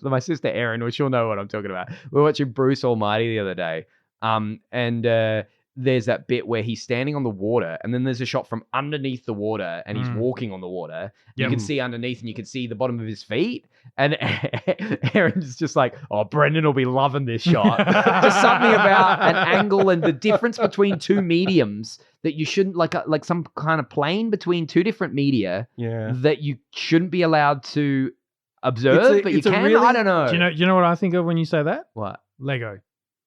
Speaker 1: my sister Erin, which she'll know what I'm talking about. We were watching Bruce Almighty the other day. And there's that bit where he's standing on the water, and then there's a shot from underneath the water, and he's walking on the water. You can see underneath, and you can see the bottom of his feet. And Aaron's just like, "Oh, Brendan will be loving this shot." Just something about an angle and the difference between two mediums that you shouldn't like some kind of plane between two different media that you shouldn't be allowed to observe, but you can. I don't know.
Speaker 3: Do you know what I think of when you say that?
Speaker 1: What?
Speaker 3: Lego.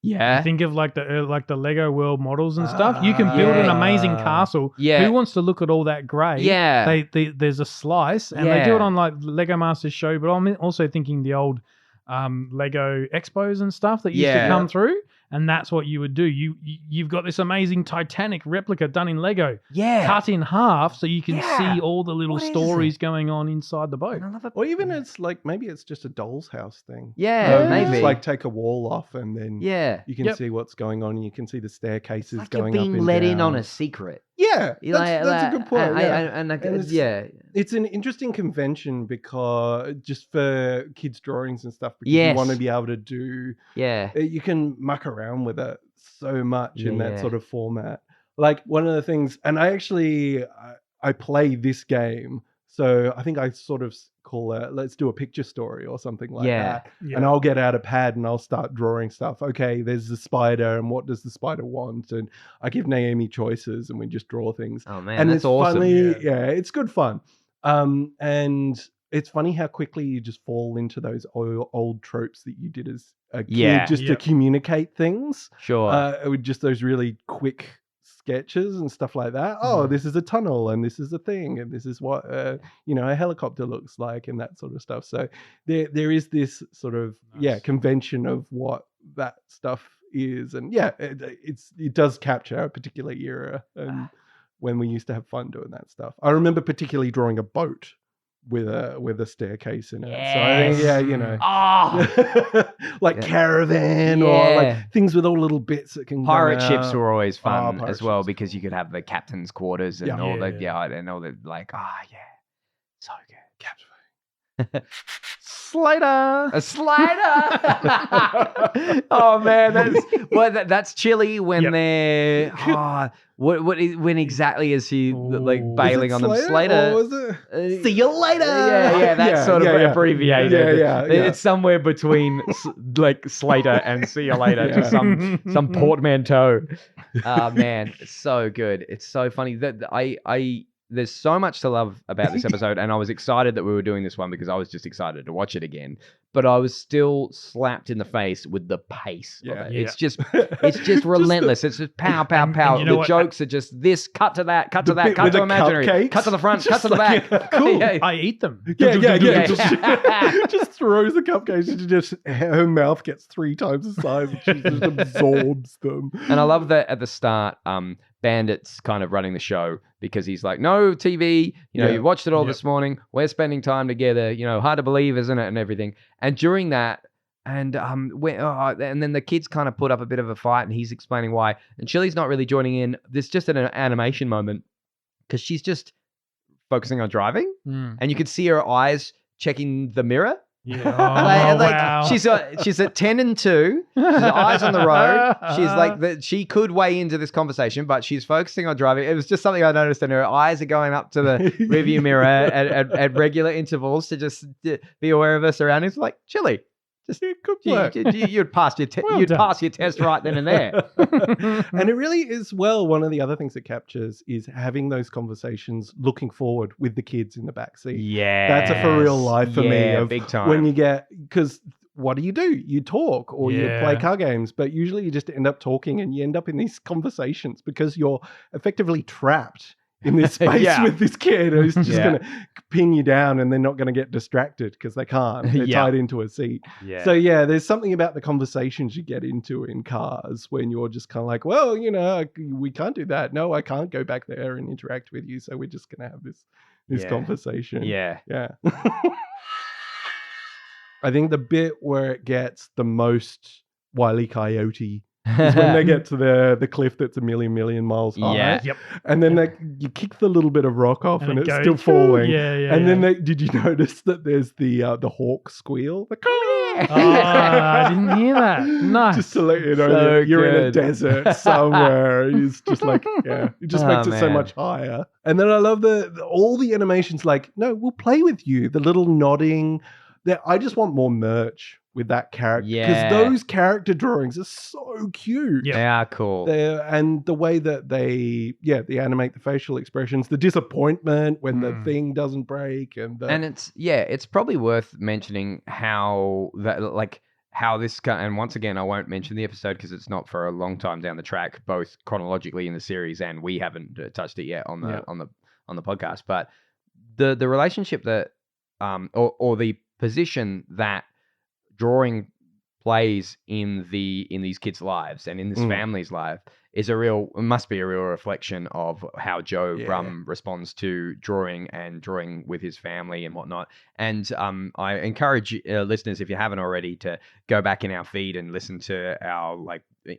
Speaker 1: Yeah.
Speaker 3: You think of like the Lego World models and stuff. You can build an amazing castle.
Speaker 1: Yeah.
Speaker 3: Who wants to look at all that grey?
Speaker 1: Yeah.
Speaker 3: There's a slice, and they do it on like Lego Masters show. But I'm also thinking the old Lego expos and stuff that used to come through. And that's what you would do. You've got this amazing Titanic replica done in Lego, cut in half so you can see all the little stories going on inside the boat.
Speaker 1: I love it.
Speaker 2: Or even it's like maybe it's just a doll's house thing.
Speaker 1: Yeah, maybe.
Speaker 2: Just like take a wall off and then you can see what's going on, and you can see the staircases
Speaker 1: like
Speaker 2: going
Speaker 1: you're
Speaker 2: up
Speaker 1: being
Speaker 2: and
Speaker 1: let
Speaker 2: down.
Speaker 1: in on a secret.
Speaker 2: Yeah, that's a good point. It's an interesting convention because just for kids' drawings and stuff, because you want to be able to do. You can muck around with it so much in that sort of format. Like one of the things, and I play this game, so I think I sort of call it, let's do a picture story or something like that. And I'll get out a pad and I'll start drawing stuff. Okay, there's the spider, and what does the spider want? And I give Naomi choices, and we just draw things.
Speaker 1: Oh man,
Speaker 2: and
Speaker 1: that's
Speaker 2: it's
Speaker 1: awesome.
Speaker 2: Funny, it's good fun. And it's funny how quickly you just fall into those old tropes that you did as a kid, just to communicate things.
Speaker 1: Sure.
Speaker 2: With just those really quick sketches and stuff like that. Oh, this is a tunnel, and this is a thing, and this is what a helicopter looks like, and that sort of stuff. So there is this sort of convention of what that stuff is, and it does capture a particular era and when we used to have fun doing that stuff. I remember particularly drawing a boat with a staircase in it.
Speaker 1: Yes.
Speaker 2: So like caravan or like things with all little bits that can
Speaker 1: pirate
Speaker 2: go out.
Speaker 1: ships were always fun
Speaker 2: Pirate
Speaker 1: as well,
Speaker 2: ships.
Speaker 1: because you could have the captain's quarters and all the and all the like so good.
Speaker 2: Captain Slater.
Speaker 1: A slider. Oh man, that's chilly when they're when exactly is he like bailing on them? Slater.
Speaker 2: Or was it?
Speaker 1: See you later. That's sort of abbreviated. It's somewhere between like Slater and see you later. Just some portmanteau. Man, it's so good. It's so funny that there's so much to love about this episode, and I was excited that we were doing this one because I was just excited to watch it again. But I was still slapped in the face with the pace of it. It's just relentless. It's just pow, pow, pow. The jokes are just this, cut to that, cut to that, cut to imaginary,
Speaker 2: cupcakes.
Speaker 1: cut to the front, cut to the back.
Speaker 3: Cool. I eat them.
Speaker 2: Just throws the cupcakes. Her mouth gets 3 times the size, and she just absorbs them.
Speaker 1: And I love that at the start, Bandit's kind of running the show because he's like, no TV, you watched it all this morning. We're spending time together, hard to believe, isn't it? And everything. And during that, and then the kids kind of put up a bit of a fight, and he's explaining why. And Chili's not really joining in. There's just an animation moment because she's just focusing on driving, and you could see her eyes checking the mirror.
Speaker 3: Yeah. Wow.
Speaker 1: She's at 10 and 2. She's eyes on the road. She's like she could weigh into this conversation, but she's focusing on driving. It was just something I noticed, and her eyes are going up to the rearview mirror at regular intervals to just be aware of her surroundings. Like, Chili, just
Speaker 2: good work.
Speaker 1: You'd pass your pass your test right then and there.
Speaker 2: And it really is, one of the other things it captures is having those conversations looking forward with the kids in the backseat.
Speaker 1: Yeah.
Speaker 2: That's a for real life for me. Of
Speaker 1: big time.
Speaker 2: When you because what do? You talk or you play card games, but usually you just end up talking, and you end up in these conversations because you're effectively trapped in this space with this kid who's just going to pin you down, and they're not going to get distracted because they can't. They're tied into a seat. Yeah. So there's something about the conversations you get into in cars when you're just kind of like, well, we can't do that. No, I can't go back there and interact with you. So we're just going to have this conversation. Yeah. I think the bit where it gets the most Wile E. Coyote is when they get to the cliff that's a million miles high.
Speaker 1: Yeah.
Speaker 3: Yep.
Speaker 2: And then you kick the little bit of rock off, and it's still falling. And then did you notice that there's the hawk squeal?
Speaker 3: I didn't hear that. Nice.
Speaker 2: Just to let you know
Speaker 1: So
Speaker 2: that you're in a
Speaker 1: good.
Speaker 2: desert somewhere. It's just like, it just
Speaker 1: Oh,
Speaker 2: makes it so
Speaker 1: man.
Speaker 2: much higher. And then I love all the animations like, no, we'll play with you. The little nodding. I just want more merch with that character. Because
Speaker 1: Yeah.
Speaker 2: those character drawings are so cute.
Speaker 3: Yeah.
Speaker 1: They are cool.
Speaker 2: And the way that they animate the facial expressions, the disappointment when the
Speaker 3: Mm.
Speaker 2: thing doesn't break. And
Speaker 1: it's probably worth mentioning how this and once again I won't mention the episode because it's not for a long time down the track, both chronologically in the series, and we haven't touched it yet on the podcast. But the relationship that or the position that drawing plays in these kids' lives and in this family's life is must be a real reflection of how Joe Brumm responds to drawing and drawing with his family and whatnot. And I encourage listeners, if you haven't already, to go back in our feed and listen to our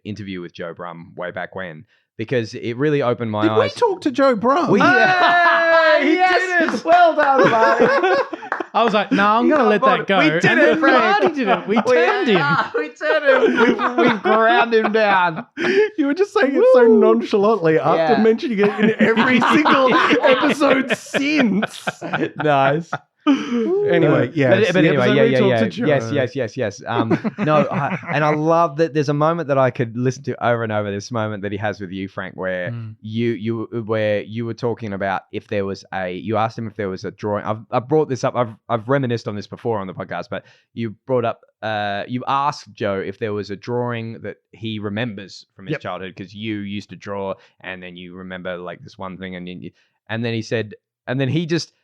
Speaker 1: interview with Joe Brumm way back when, because it really opened my
Speaker 2: did we
Speaker 1: eyes.
Speaker 2: talk to Joe Brumm?
Speaker 1: He did it! Well done, Marty.
Speaker 3: I was like, no, I'm going to let that go.
Speaker 1: We did
Speaker 3: And
Speaker 1: it,
Speaker 3: then
Speaker 1: Frank.
Speaker 3: Marty did it. We turned him.
Speaker 1: We turned him. We've ground him down.
Speaker 2: You were just saying it so nonchalantly after
Speaker 1: Yeah.
Speaker 2: mentioning it in every single episode since.
Speaker 1: Nice.
Speaker 2: Anyway,
Speaker 1: But anyway, yeah.
Speaker 2: Joe.
Speaker 1: Yes. And I love that there's a moment that I could listen to over and over. This moment that he has with you, Frank, where you were talking about if there was you asked him if there was a drawing. I've brought this up. I've reminisced on this before on the podcast, but you brought up you asked Joe if there was a drawing that he remembers from his childhood, because you used to draw, and then you remember this one thing, and then he said, and then he just.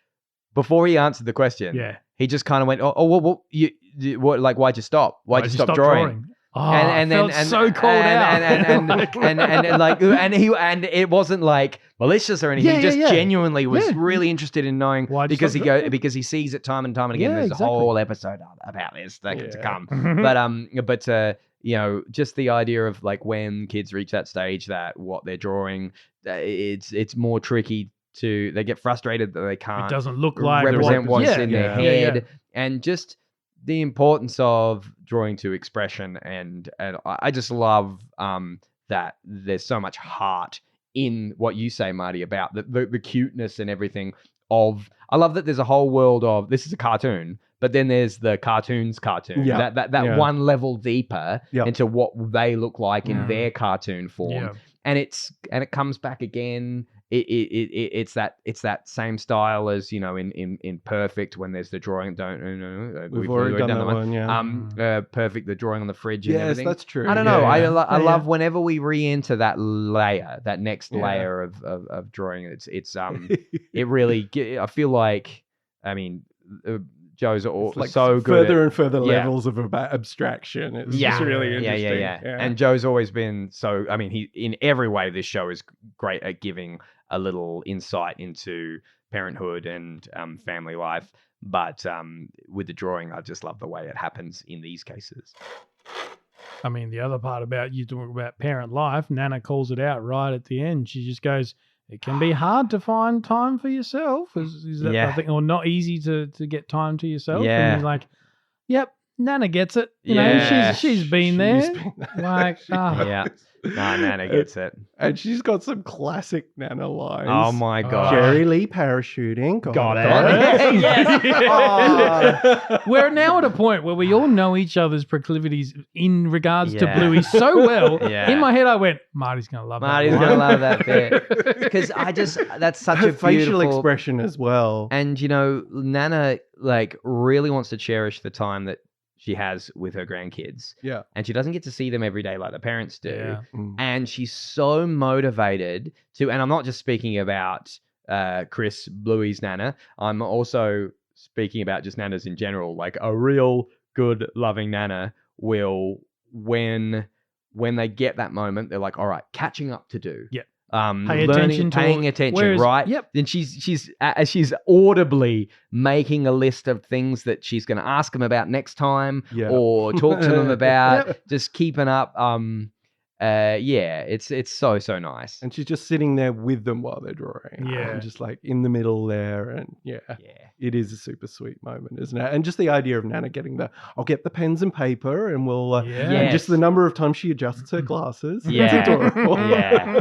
Speaker 1: Before he answered the question, he just kind of went, why'd you stop? Why'd you stop drawing?
Speaker 3: Oh, and felt so called out.
Speaker 1: And it wasn't malicious or anything. He just genuinely was really interested in knowing, because he sees it time and time again.
Speaker 3: Yeah,
Speaker 1: There's
Speaker 3: exactly.
Speaker 1: a whole episode about this to come. But just the idea of when kids reach that stage, that what they're drawing, it's more tricky. They get frustrated that they can't.
Speaker 3: It doesn't look like
Speaker 1: represent what's in
Speaker 3: yeah,
Speaker 1: their head, and just the importance of drawing to expression. And I just love that there's so much heart in what you say, Marty, about the cuteness and everything. I love that there's a whole world of this is a cartoon, but then there's the cartoon's cartoon.
Speaker 2: Yeah.
Speaker 1: That one level deeper into what they look like in their cartoon form.
Speaker 3: Yeah.
Speaker 1: And it comes back again. It's that same style as in Perfect, when there's the drawing.
Speaker 2: We've already done that one. Yeah.
Speaker 1: Perfect, the drawing on the fridge. And
Speaker 2: Yes,
Speaker 1: everything.
Speaker 2: that's true.
Speaker 1: I don't know.
Speaker 2: Yeah.
Speaker 1: I love whenever we re-enter that layer, that next layer of drawing. It's it really. I feel like Joe's so good.
Speaker 2: Further and further levels of abstraction. It's just really interesting.
Speaker 1: Yeah. And Joe's always been so. He in every way, this show is great at giving a little insight into parenthood and family life. But with the drawing, I just love the way it happens in these cases.
Speaker 3: The other part about you talking about parent life, Nana calls it out right at the end. She just goes, it can be hard to find time for yourself. Is that, I think, or not easy to get time to yourself.
Speaker 1: Yeah.
Speaker 3: And he's like, yep, Nana gets it. You know, she's been there.
Speaker 1: Yeah. No, Nana gets it.
Speaker 2: And she's got some classic Nana lines.
Speaker 1: Oh my God.
Speaker 2: Jerry Lee parachuting.
Speaker 3: Got it.
Speaker 1: Yes.
Speaker 3: We're now at a point where we all know each other's proclivities in regards to Bluey so well.
Speaker 1: Yeah.
Speaker 3: In my head, I went, Marty's going to love
Speaker 1: Marty's
Speaker 3: that.
Speaker 1: going to love that bit. Because that's such
Speaker 2: Her
Speaker 1: a beautiful
Speaker 2: facial expression as well.
Speaker 1: And, Nana, really wants to cherish the time that she has with her grandkids.
Speaker 2: Yeah.
Speaker 1: And she doesn't get to see them every day like the parents do.
Speaker 3: Yeah.
Speaker 1: And she's so motivated to, and I'm not just speaking about Chris, Bluey's Nana. I'm also speaking about just Nanas in general. A real good, loving Nana will, when they get that moment, they're like, all right, catching up to do.
Speaker 3: Yep.
Speaker 1: Paying attention, right?
Speaker 3: Yep.
Speaker 1: Then she's audibly making a list of things that she's going to ask them about next time, or talk to them about. Just keeping up. it's so nice.
Speaker 2: And she's just sitting there with them while they're drawing.
Speaker 3: Yeah.
Speaker 2: And just like in the middle there. And
Speaker 1: Yeah.
Speaker 2: it is a super sweet moment, isn't it? And just the idea of Nana getting I'll get the pens and paper and we'll, and just the number of times she adjusts her glasses.
Speaker 1: Yeah.
Speaker 2: It's adorable.
Speaker 1: Yeah.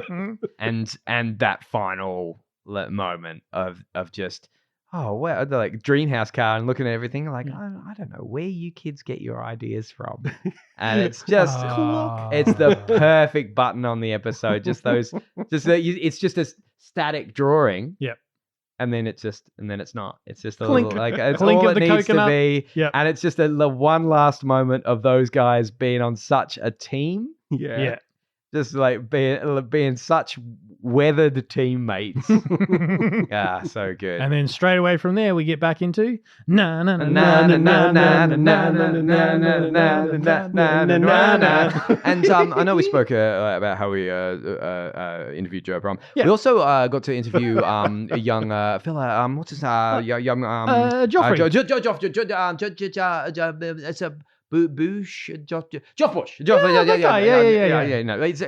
Speaker 1: And that final moment of just, oh, well, the like Dreamhouse car and looking at everything like, I don't know where you kids get your ideas from. And it's just, it's the perfect button on the episode. Just it's just a static drawing.
Speaker 3: Yep.
Speaker 1: And then it's not. It's just a
Speaker 3: Clink.
Speaker 1: little, like, it's
Speaker 3: Clink
Speaker 1: all
Speaker 3: of
Speaker 1: it
Speaker 3: the
Speaker 1: needs
Speaker 3: coconut.
Speaker 1: to be.
Speaker 3: Yep.
Speaker 1: And it's just the one last moment of those guys being on such a team.
Speaker 3: Yeah.
Speaker 1: Just like being such weathered teammates. Yeah, so good.
Speaker 3: And then straight away from there, we get back into na na na
Speaker 1: Na
Speaker 3: na
Speaker 1: na
Speaker 3: na
Speaker 1: na
Speaker 3: na
Speaker 1: na
Speaker 3: na
Speaker 1: na
Speaker 3: na
Speaker 1: na
Speaker 3: na
Speaker 1: na
Speaker 3: na
Speaker 1: na na na na. And I know we spoke about how we interviewed Joe Brom. We also got to interview a young fella. What's his young
Speaker 3: Joffrey.
Speaker 1: It's a Bush, Joff Bush.
Speaker 3: Yeah.
Speaker 1: No, it's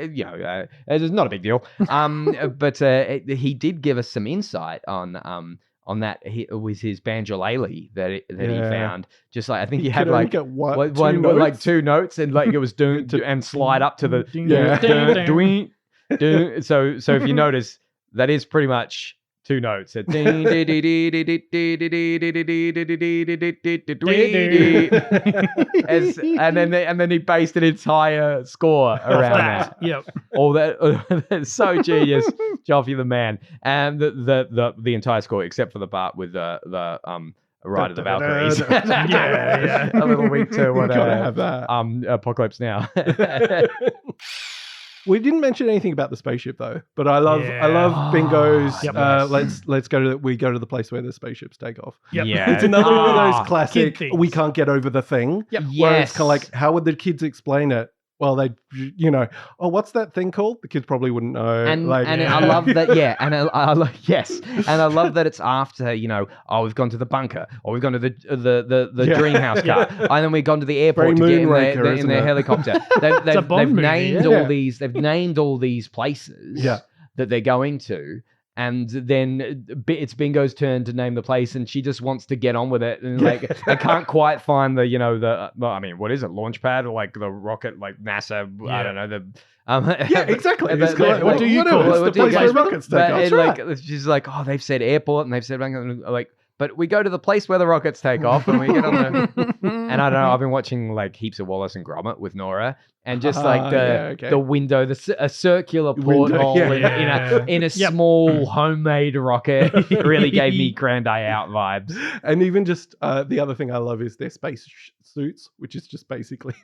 Speaker 1: not a big deal. But he did give us some insight on that with his banjolele that he found. Just like I think he had like like 2 notes and like it was doing and slide up to the ding. So if you notice, that is pretty much 2 notes. And then he based an entire score around that.
Speaker 3: Yep.
Speaker 1: All that that's so genius, Joffrey the man, and the entire score except for the part with the Ride of the Valkyries.
Speaker 3: Yeah.
Speaker 1: A little wink to what
Speaker 2: Gotta have that.
Speaker 1: Apocalypse Now.
Speaker 2: We didn't mention anything about the spaceship though, but I love Bingo's. Let's go to we go to the place where the spaceships take off.
Speaker 3: Yep.
Speaker 1: Yeah.
Speaker 2: It's another one of those classic.
Speaker 3: Kid things.
Speaker 2: We can't get over the thing.
Speaker 3: Yep.
Speaker 2: Where it's kind of like, how would the kids explain it? Well, they, what's that thing called? The kids probably wouldn't know.
Speaker 1: And I love that, and I love that it's after, we've gone to the bunker, or we've gone to the Dreamhouse car, and then we've gone to the airport to get in their helicopter. They've named all these. They've named all these places that they're going to. And then it's Bingo's turn to name the place, and she just wants to get on with it. And like, I can't quite find what is it? Launch pad or like the rocket, like NASA? I don't know.
Speaker 2: Exactly.
Speaker 3: What do you call it?
Speaker 2: It's the place where rockets take off.
Speaker 1: Like, she's like, they've said airport, and they've said like. But we go to the place where the rockets take off, and we get on the. And I don't know. I've been watching like heaps of Wallace and Gromit with Nora, and just like the window, a circular porthole in a small homemade rocket really gave me Grand Eye Out vibes.
Speaker 2: And even just the other thing I love is their space suits, which is just basically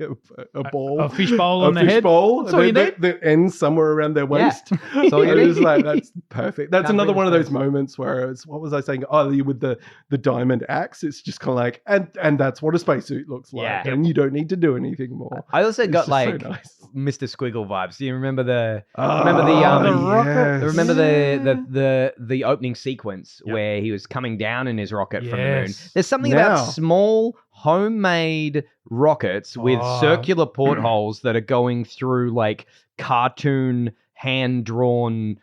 Speaker 2: a ball,
Speaker 3: a fish bowl on the head.
Speaker 2: Bowl
Speaker 3: That's all you need.
Speaker 2: that ends somewhere around their waist.
Speaker 1: Yeah. So
Speaker 2: that's perfect. That's another one of those moments where it's, what was I saying? Oh, with the diamond axe. It's just kind of like, and that's what a spacesuit looks like, and you don't need to do anything more.
Speaker 1: I also got like
Speaker 2: so nice.
Speaker 1: Mr. Squiggle vibes. Do you remember the
Speaker 3: rocket?
Speaker 1: Remember the opening sequence where he was coming down in his rocket from the moon? There's something about small homemade rockets with circular portholes that are going through like cartoon hand-drawn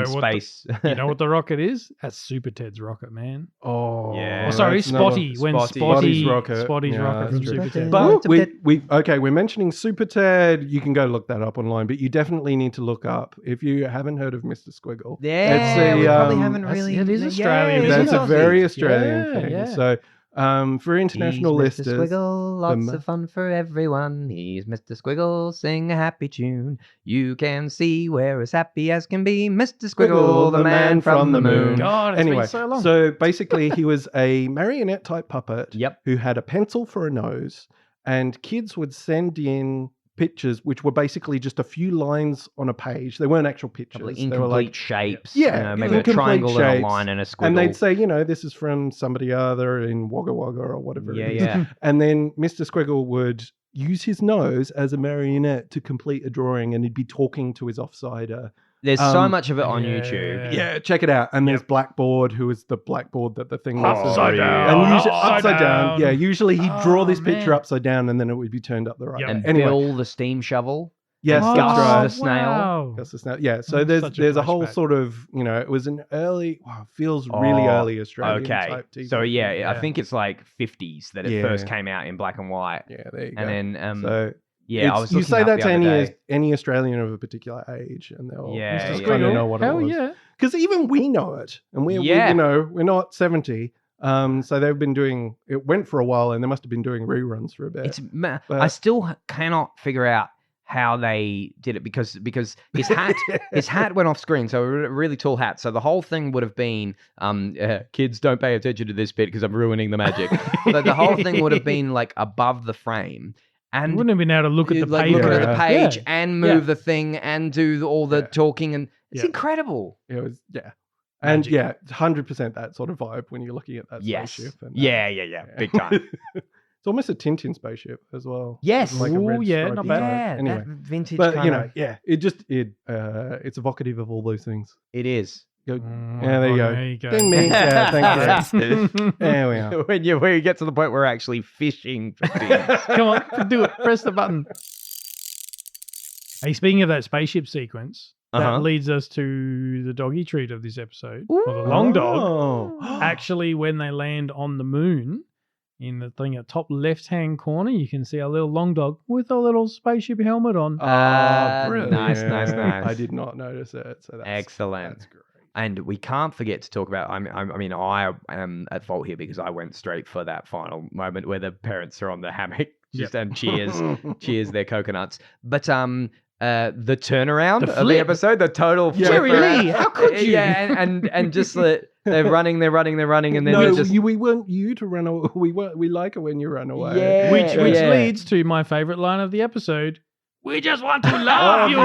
Speaker 1: space.
Speaker 3: You know what the rocket is? That's Super Ted's rocket, man.
Speaker 2: Oh,
Speaker 1: yeah.
Speaker 3: Oh, sorry, Spotty.
Speaker 2: Spotty's rocket.
Speaker 3: Spotty's rocket from Super Ted.
Speaker 2: But we're mentioning Super Ted. You can go look that up online, but you definitely need to look up if you haven't heard of Mr. Squiggle.
Speaker 1: Yeah, we probably haven't really.
Speaker 3: It is Australian.
Speaker 2: That's a very Australian thing.
Speaker 3: Yeah.
Speaker 2: So. For international
Speaker 1: He's
Speaker 2: listeners,
Speaker 1: Mr. Squiggle, lots of fun for everyone. He's Mr. Squiggle, sing a happy tune. You can see we're as happy as can be. Mr. Squiggle, the man from the moon.
Speaker 3: God, it's
Speaker 2: anyway,
Speaker 3: been so long.
Speaker 2: So basically, he was a marionette type puppet.
Speaker 1: Yep.
Speaker 2: Who had a pencil for a nose, and kids would send in pictures which were basically just a few lines on a page. They weren't actual pictures.
Speaker 1: Probably
Speaker 2: they
Speaker 1: incomplete
Speaker 2: were like
Speaker 1: shapes.
Speaker 2: Yeah,
Speaker 1: maybe a triangle and a line and a squiggle.
Speaker 2: And they'd say, this is from somebody other in Wagga Wagga or whatever it is.
Speaker 1: Yeah.
Speaker 2: And then Mr. Squiggle would use his nose as a marionette to complete a drawing, and he'd be talking to his offsider.
Speaker 1: There's so much of it on YouTube.
Speaker 2: Yeah, check it out. And there's Blackboard, who is the blackboard that the thing was.
Speaker 3: Upside down.
Speaker 2: And usually upside down. Yeah, usually he'd draw this
Speaker 3: man.
Speaker 2: picture upside down, and then it would be turned up the right way.
Speaker 1: And
Speaker 2: anyway,
Speaker 1: Bill the steam shovel.
Speaker 2: Yes,
Speaker 1: Gus
Speaker 2: that's right.
Speaker 1: the snail.
Speaker 3: Wow.
Speaker 2: Gus the Snail. Yeah, so
Speaker 3: That's such a
Speaker 2: there's a whole
Speaker 3: flashback.
Speaker 2: sort of, it was an early, feels really early Australian
Speaker 1: Okay.
Speaker 2: type TV.
Speaker 1: So yeah, I
Speaker 3: Yeah.
Speaker 1: think it's like 50s that it first came out in black and white.
Speaker 2: Yeah, there you go.
Speaker 1: And then
Speaker 2: So
Speaker 1: yeah, I was
Speaker 2: you
Speaker 1: looking
Speaker 2: say
Speaker 1: up
Speaker 2: that
Speaker 1: the
Speaker 2: to
Speaker 1: other day.
Speaker 2: any Australian of a particular age, and they'll
Speaker 1: Yeah,
Speaker 2: just
Speaker 1: yeah,
Speaker 2: kind of
Speaker 1: yeah.
Speaker 2: know what
Speaker 3: Hell
Speaker 2: it was.
Speaker 3: yeah.
Speaker 2: Because even we know it, and we're not 70. So they've been doing. It went for a while, and they must have been doing reruns for a bit.
Speaker 1: I still cannot figure out how they did it because his hat went off screen, so a really tall hat. So the whole thing would have been kids don't pay attention to this bit because I'm ruining the magic. But the whole thing would have been like above the frame. And
Speaker 3: You wouldn't have been able to look at the
Speaker 1: like
Speaker 3: page.
Speaker 1: looking at the page
Speaker 3: Yeah.
Speaker 1: and move the thing and do all the talking, and it's
Speaker 3: Yeah.
Speaker 2: It
Speaker 1: incredible.
Speaker 2: was and
Speaker 3: Magic.
Speaker 2: 100% that sort of vibe when you're looking at that
Speaker 1: Yes.
Speaker 2: spaceship. And,
Speaker 1: Yeah, big time.
Speaker 2: It's almost a Tintin spaceship as well.
Speaker 1: Yes.
Speaker 2: With, like a
Speaker 3: Ooh,
Speaker 2: red
Speaker 3: yeah,
Speaker 2: stripy
Speaker 3: not
Speaker 2: type.
Speaker 3: bad.
Speaker 2: Anyway,
Speaker 1: that vintage
Speaker 2: but
Speaker 1: kind of.
Speaker 2: it's evocative of all those things.
Speaker 1: It is.
Speaker 2: Go,
Speaker 3: Oh,
Speaker 2: yeah, there you go.
Speaker 3: There you go.
Speaker 2: Ding me. Yeah, thank you. There we are.
Speaker 1: when you get to the point where we're actually fishing for things.
Speaker 3: Come on, do it. Press the button. Hey, speaking of that spaceship sequence, that leads us to the doggy treat of this episode, or the long dog.
Speaker 2: Oh.
Speaker 3: Actually, when they land on the moon, in the thing at top left-hand corner, you can see a little long dog with a little spaceship helmet on.
Speaker 2: Brilliant.
Speaker 1: Nice.
Speaker 2: I did not notice it. So that's
Speaker 1: Excellent.
Speaker 2: That's great.
Speaker 1: And we can't forget to talk about. I mean, I am at fault here because I went straight for that final moment where the parents are on the hammock, just and cheers their coconuts. But the turnaround
Speaker 3: The
Speaker 1: of the
Speaker 3: flip.
Speaker 1: episode, the total flip
Speaker 3: Jerry
Speaker 1: around.
Speaker 3: Lee, how could you?
Speaker 1: Yeah, and just they're running, and then
Speaker 2: No,
Speaker 1: just
Speaker 2: we want you to run away. We like it when you run away.
Speaker 1: Yeah.
Speaker 3: Which
Speaker 1: yeah.
Speaker 3: leads to my favorite line of the episode. We just want to love you.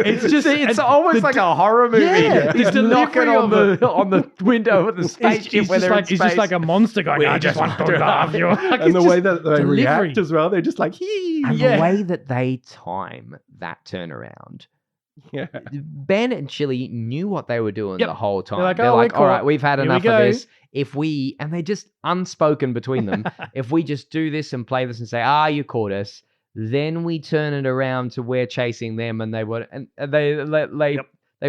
Speaker 1: it's almost like a horror movie.
Speaker 3: Yeah,
Speaker 1: He's
Speaker 3: the
Speaker 1: knocking
Speaker 3: delivery
Speaker 1: on the window of the spaceship where they're in
Speaker 3: it's just
Speaker 1: space.
Speaker 3: like a monster going, I just want to love you. Like,
Speaker 2: And the
Speaker 3: it's
Speaker 2: way
Speaker 3: just
Speaker 2: that they
Speaker 3: delivery.
Speaker 2: react as well, they're just like, hee.
Speaker 1: And
Speaker 3: Yeah.
Speaker 1: the way that they time that turnaround.
Speaker 2: Yeah.
Speaker 1: Ben and Chili knew what they were doing
Speaker 3: Yep.
Speaker 1: the whole time.
Speaker 3: They're like,
Speaker 1: They're
Speaker 3: "Oh,
Speaker 1: like,
Speaker 3: we're
Speaker 1: all right,
Speaker 3: caught.
Speaker 1: we've had
Speaker 3: Here we
Speaker 1: enough of
Speaker 3: go."
Speaker 1: this. And they just unspoken between them, if we just do this and play this and say, you caught us, then we turn it around to we're chasing them, and they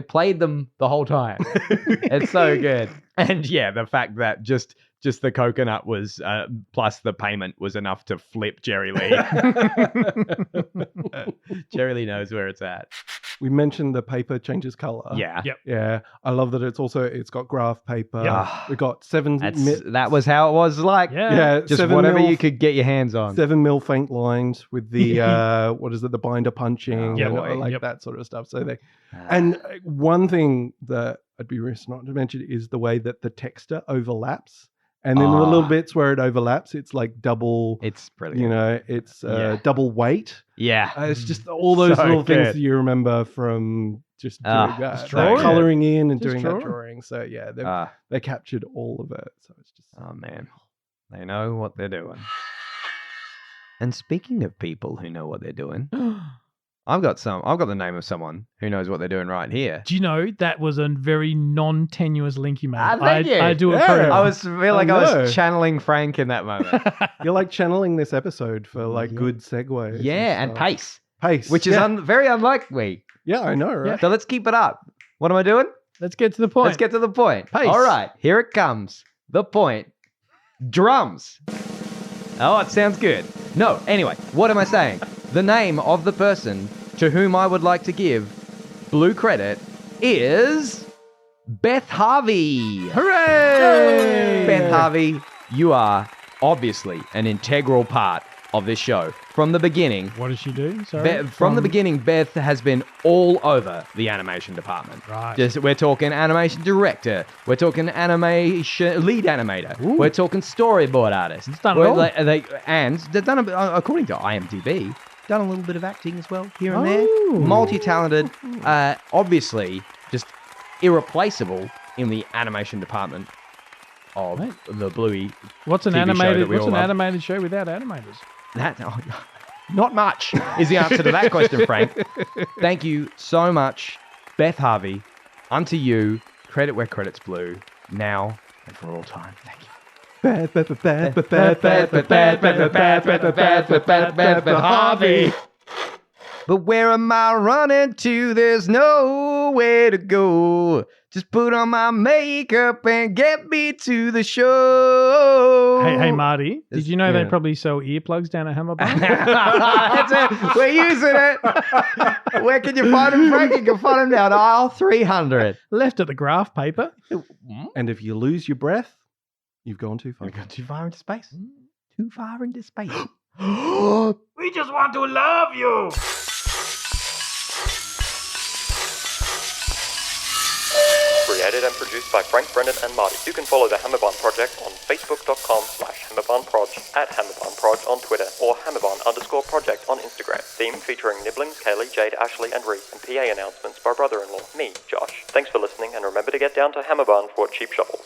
Speaker 1: played them the whole time. It's so good. And yeah, the fact that just the coconut was plus the payment was enough to flip Jerry Lee. Jerry Lee knows where it's at.
Speaker 2: We mentioned the paper changes color.
Speaker 1: Yeah.
Speaker 3: Yep.
Speaker 2: Yeah. I love that it's got graph paper.
Speaker 1: Yeah.
Speaker 2: We got
Speaker 1: That was how it was like.
Speaker 3: Yeah.
Speaker 2: Yeah.
Speaker 1: Just
Speaker 2: 7
Speaker 1: whatever
Speaker 2: mil,
Speaker 1: you could get your hands on.
Speaker 2: 7 mil faint lines with the what is it, the binder punching,
Speaker 1: Yeah,
Speaker 2: and
Speaker 1: boy.
Speaker 2: like
Speaker 3: Yep.
Speaker 2: that sort of stuff. So and one thing that I'd be remiss not to mention is the way that the texture overlaps, and then the little bits where it overlaps, it's like double.
Speaker 1: It's brilliant.
Speaker 2: It's
Speaker 1: Yeah.
Speaker 2: double weight.
Speaker 1: Yeah.
Speaker 2: It's just all those
Speaker 1: So
Speaker 2: little things
Speaker 1: good.
Speaker 2: that you remember from just doing that
Speaker 3: drawing.
Speaker 2: coloring in and
Speaker 3: Just
Speaker 2: doing
Speaker 3: drawing.
Speaker 2: that drawing. So yeah,
Speaker 1: Ah,
Speaker 2: they captured all of it. So it's just
Speaker 1: oh man, they know what they're doing. And speaking of people who know what they're doing, I've got the name of someone who knows what they're doing right here.
Speaker 3: Do you know that was a very non-tenuous link you made?
Speaker 1: Thank you.
Speaker 3: I do
Speaker 2: Yeah.
Speaker 3: approve.
Speaker 1: I feel like I
Speaker 2: know.
Speaker 1: was channeling Frank in that moment.
Speaker 2: you're like channeling this episode for like
Speaker 1: Yeah.
Speaker 2: good segues.
Speaker 1: Yeah, and
Speaker 2: stuff.
Speaker 1: pace,
Speaker 2: pace,
Speaker 1: which is
Speaker 2: yeah.
Speaker 1: very unlike me.
Speaker 2: Yeah, I know, right?
Speaker 1: So let's keep it up. What am I doing?
Speaker 3: Let's get to the point.
Speaker 1: Let's get to the point.
Speaker 3: Pace.
Speaker 1: All right, here it comes. The point. Drums. Oh, it sounds good. No, anyway, what am I saying? The name of the person to whom I would like to give blue credit is Beth Harvey.
Speaker 3: Hooray!
Speaker 1: Beth Harvey, you are obviously an integral part of this show. From the beginning,
Speaker 3: What does she do? Sorry.
Speaker 1: from the beginning, Beth has been all over the animation department.
Speaker 3: Right.
Speaker 1: We're talking animation director. We're talking animation lead animator.
Speaker 3: Ooh.
Speaker 1: We're talking storyboard artist.
Speaker 3: It's done it
Speaker 1: We're
Speaker 3: all.
Speaker 1: and they've done, according to IMDb, done a little bit of acting as well here and
Speaker 3: Oh.
Speaker 1: there. Multi-talented, obviously just irreplaceable in the animation department of
Speaker 3: Right.
Speaker 1: the Bluey.
Speaker 3: What's an
Speaker 1: TV show
Speaker 3: animated?
Speaker 1: that we
Speaker 3: What's
Speaker 1: all
Speaker 3: an
Speaker 1: love.
Speaker 3: animated show without animators?
Speaker 1: Not much is the answer to that question, Frank. Thank you so much, Beth Harvey. Unto you, credit where credit's due, now and for all time. Thank you.
Speaker 3: Harvey.
Speaker 1: But where am I running to? There's nowhere to go. Just put on my makeup and get me to the show.
Speaker 3: Hey, Marty, did you know they
Speaker 2: Yeah.
Speaker 3: probably sell earplugs down at Hammer Bar?
Speaker 1: That's it. We're using it. Where can you find them, Frank? You can find them down aisle 300.
Speaker 3: Left at the graph paper.
Speaker 2: And if you lose your breath, you've gone too far.
Speaker 1: We've gone too far into space. Too far into space.
Speaker 3: We just want to love you.
Speaker 4: Created and produced by Frank, Brendan and Marty. You can follow the Hammerbarn Project on facebook.com/HammerbarnProj, at HammerbarnProj on Twitter, or Hammerbarn_project on Instagram. Theme featuring Nibblings, Kaylee, Jade, Ashley and Reese, and PA announcements by brother-in-law, me, Josh. Thanks for listening, and remember to get down to Hammerbarn for cheap shovels.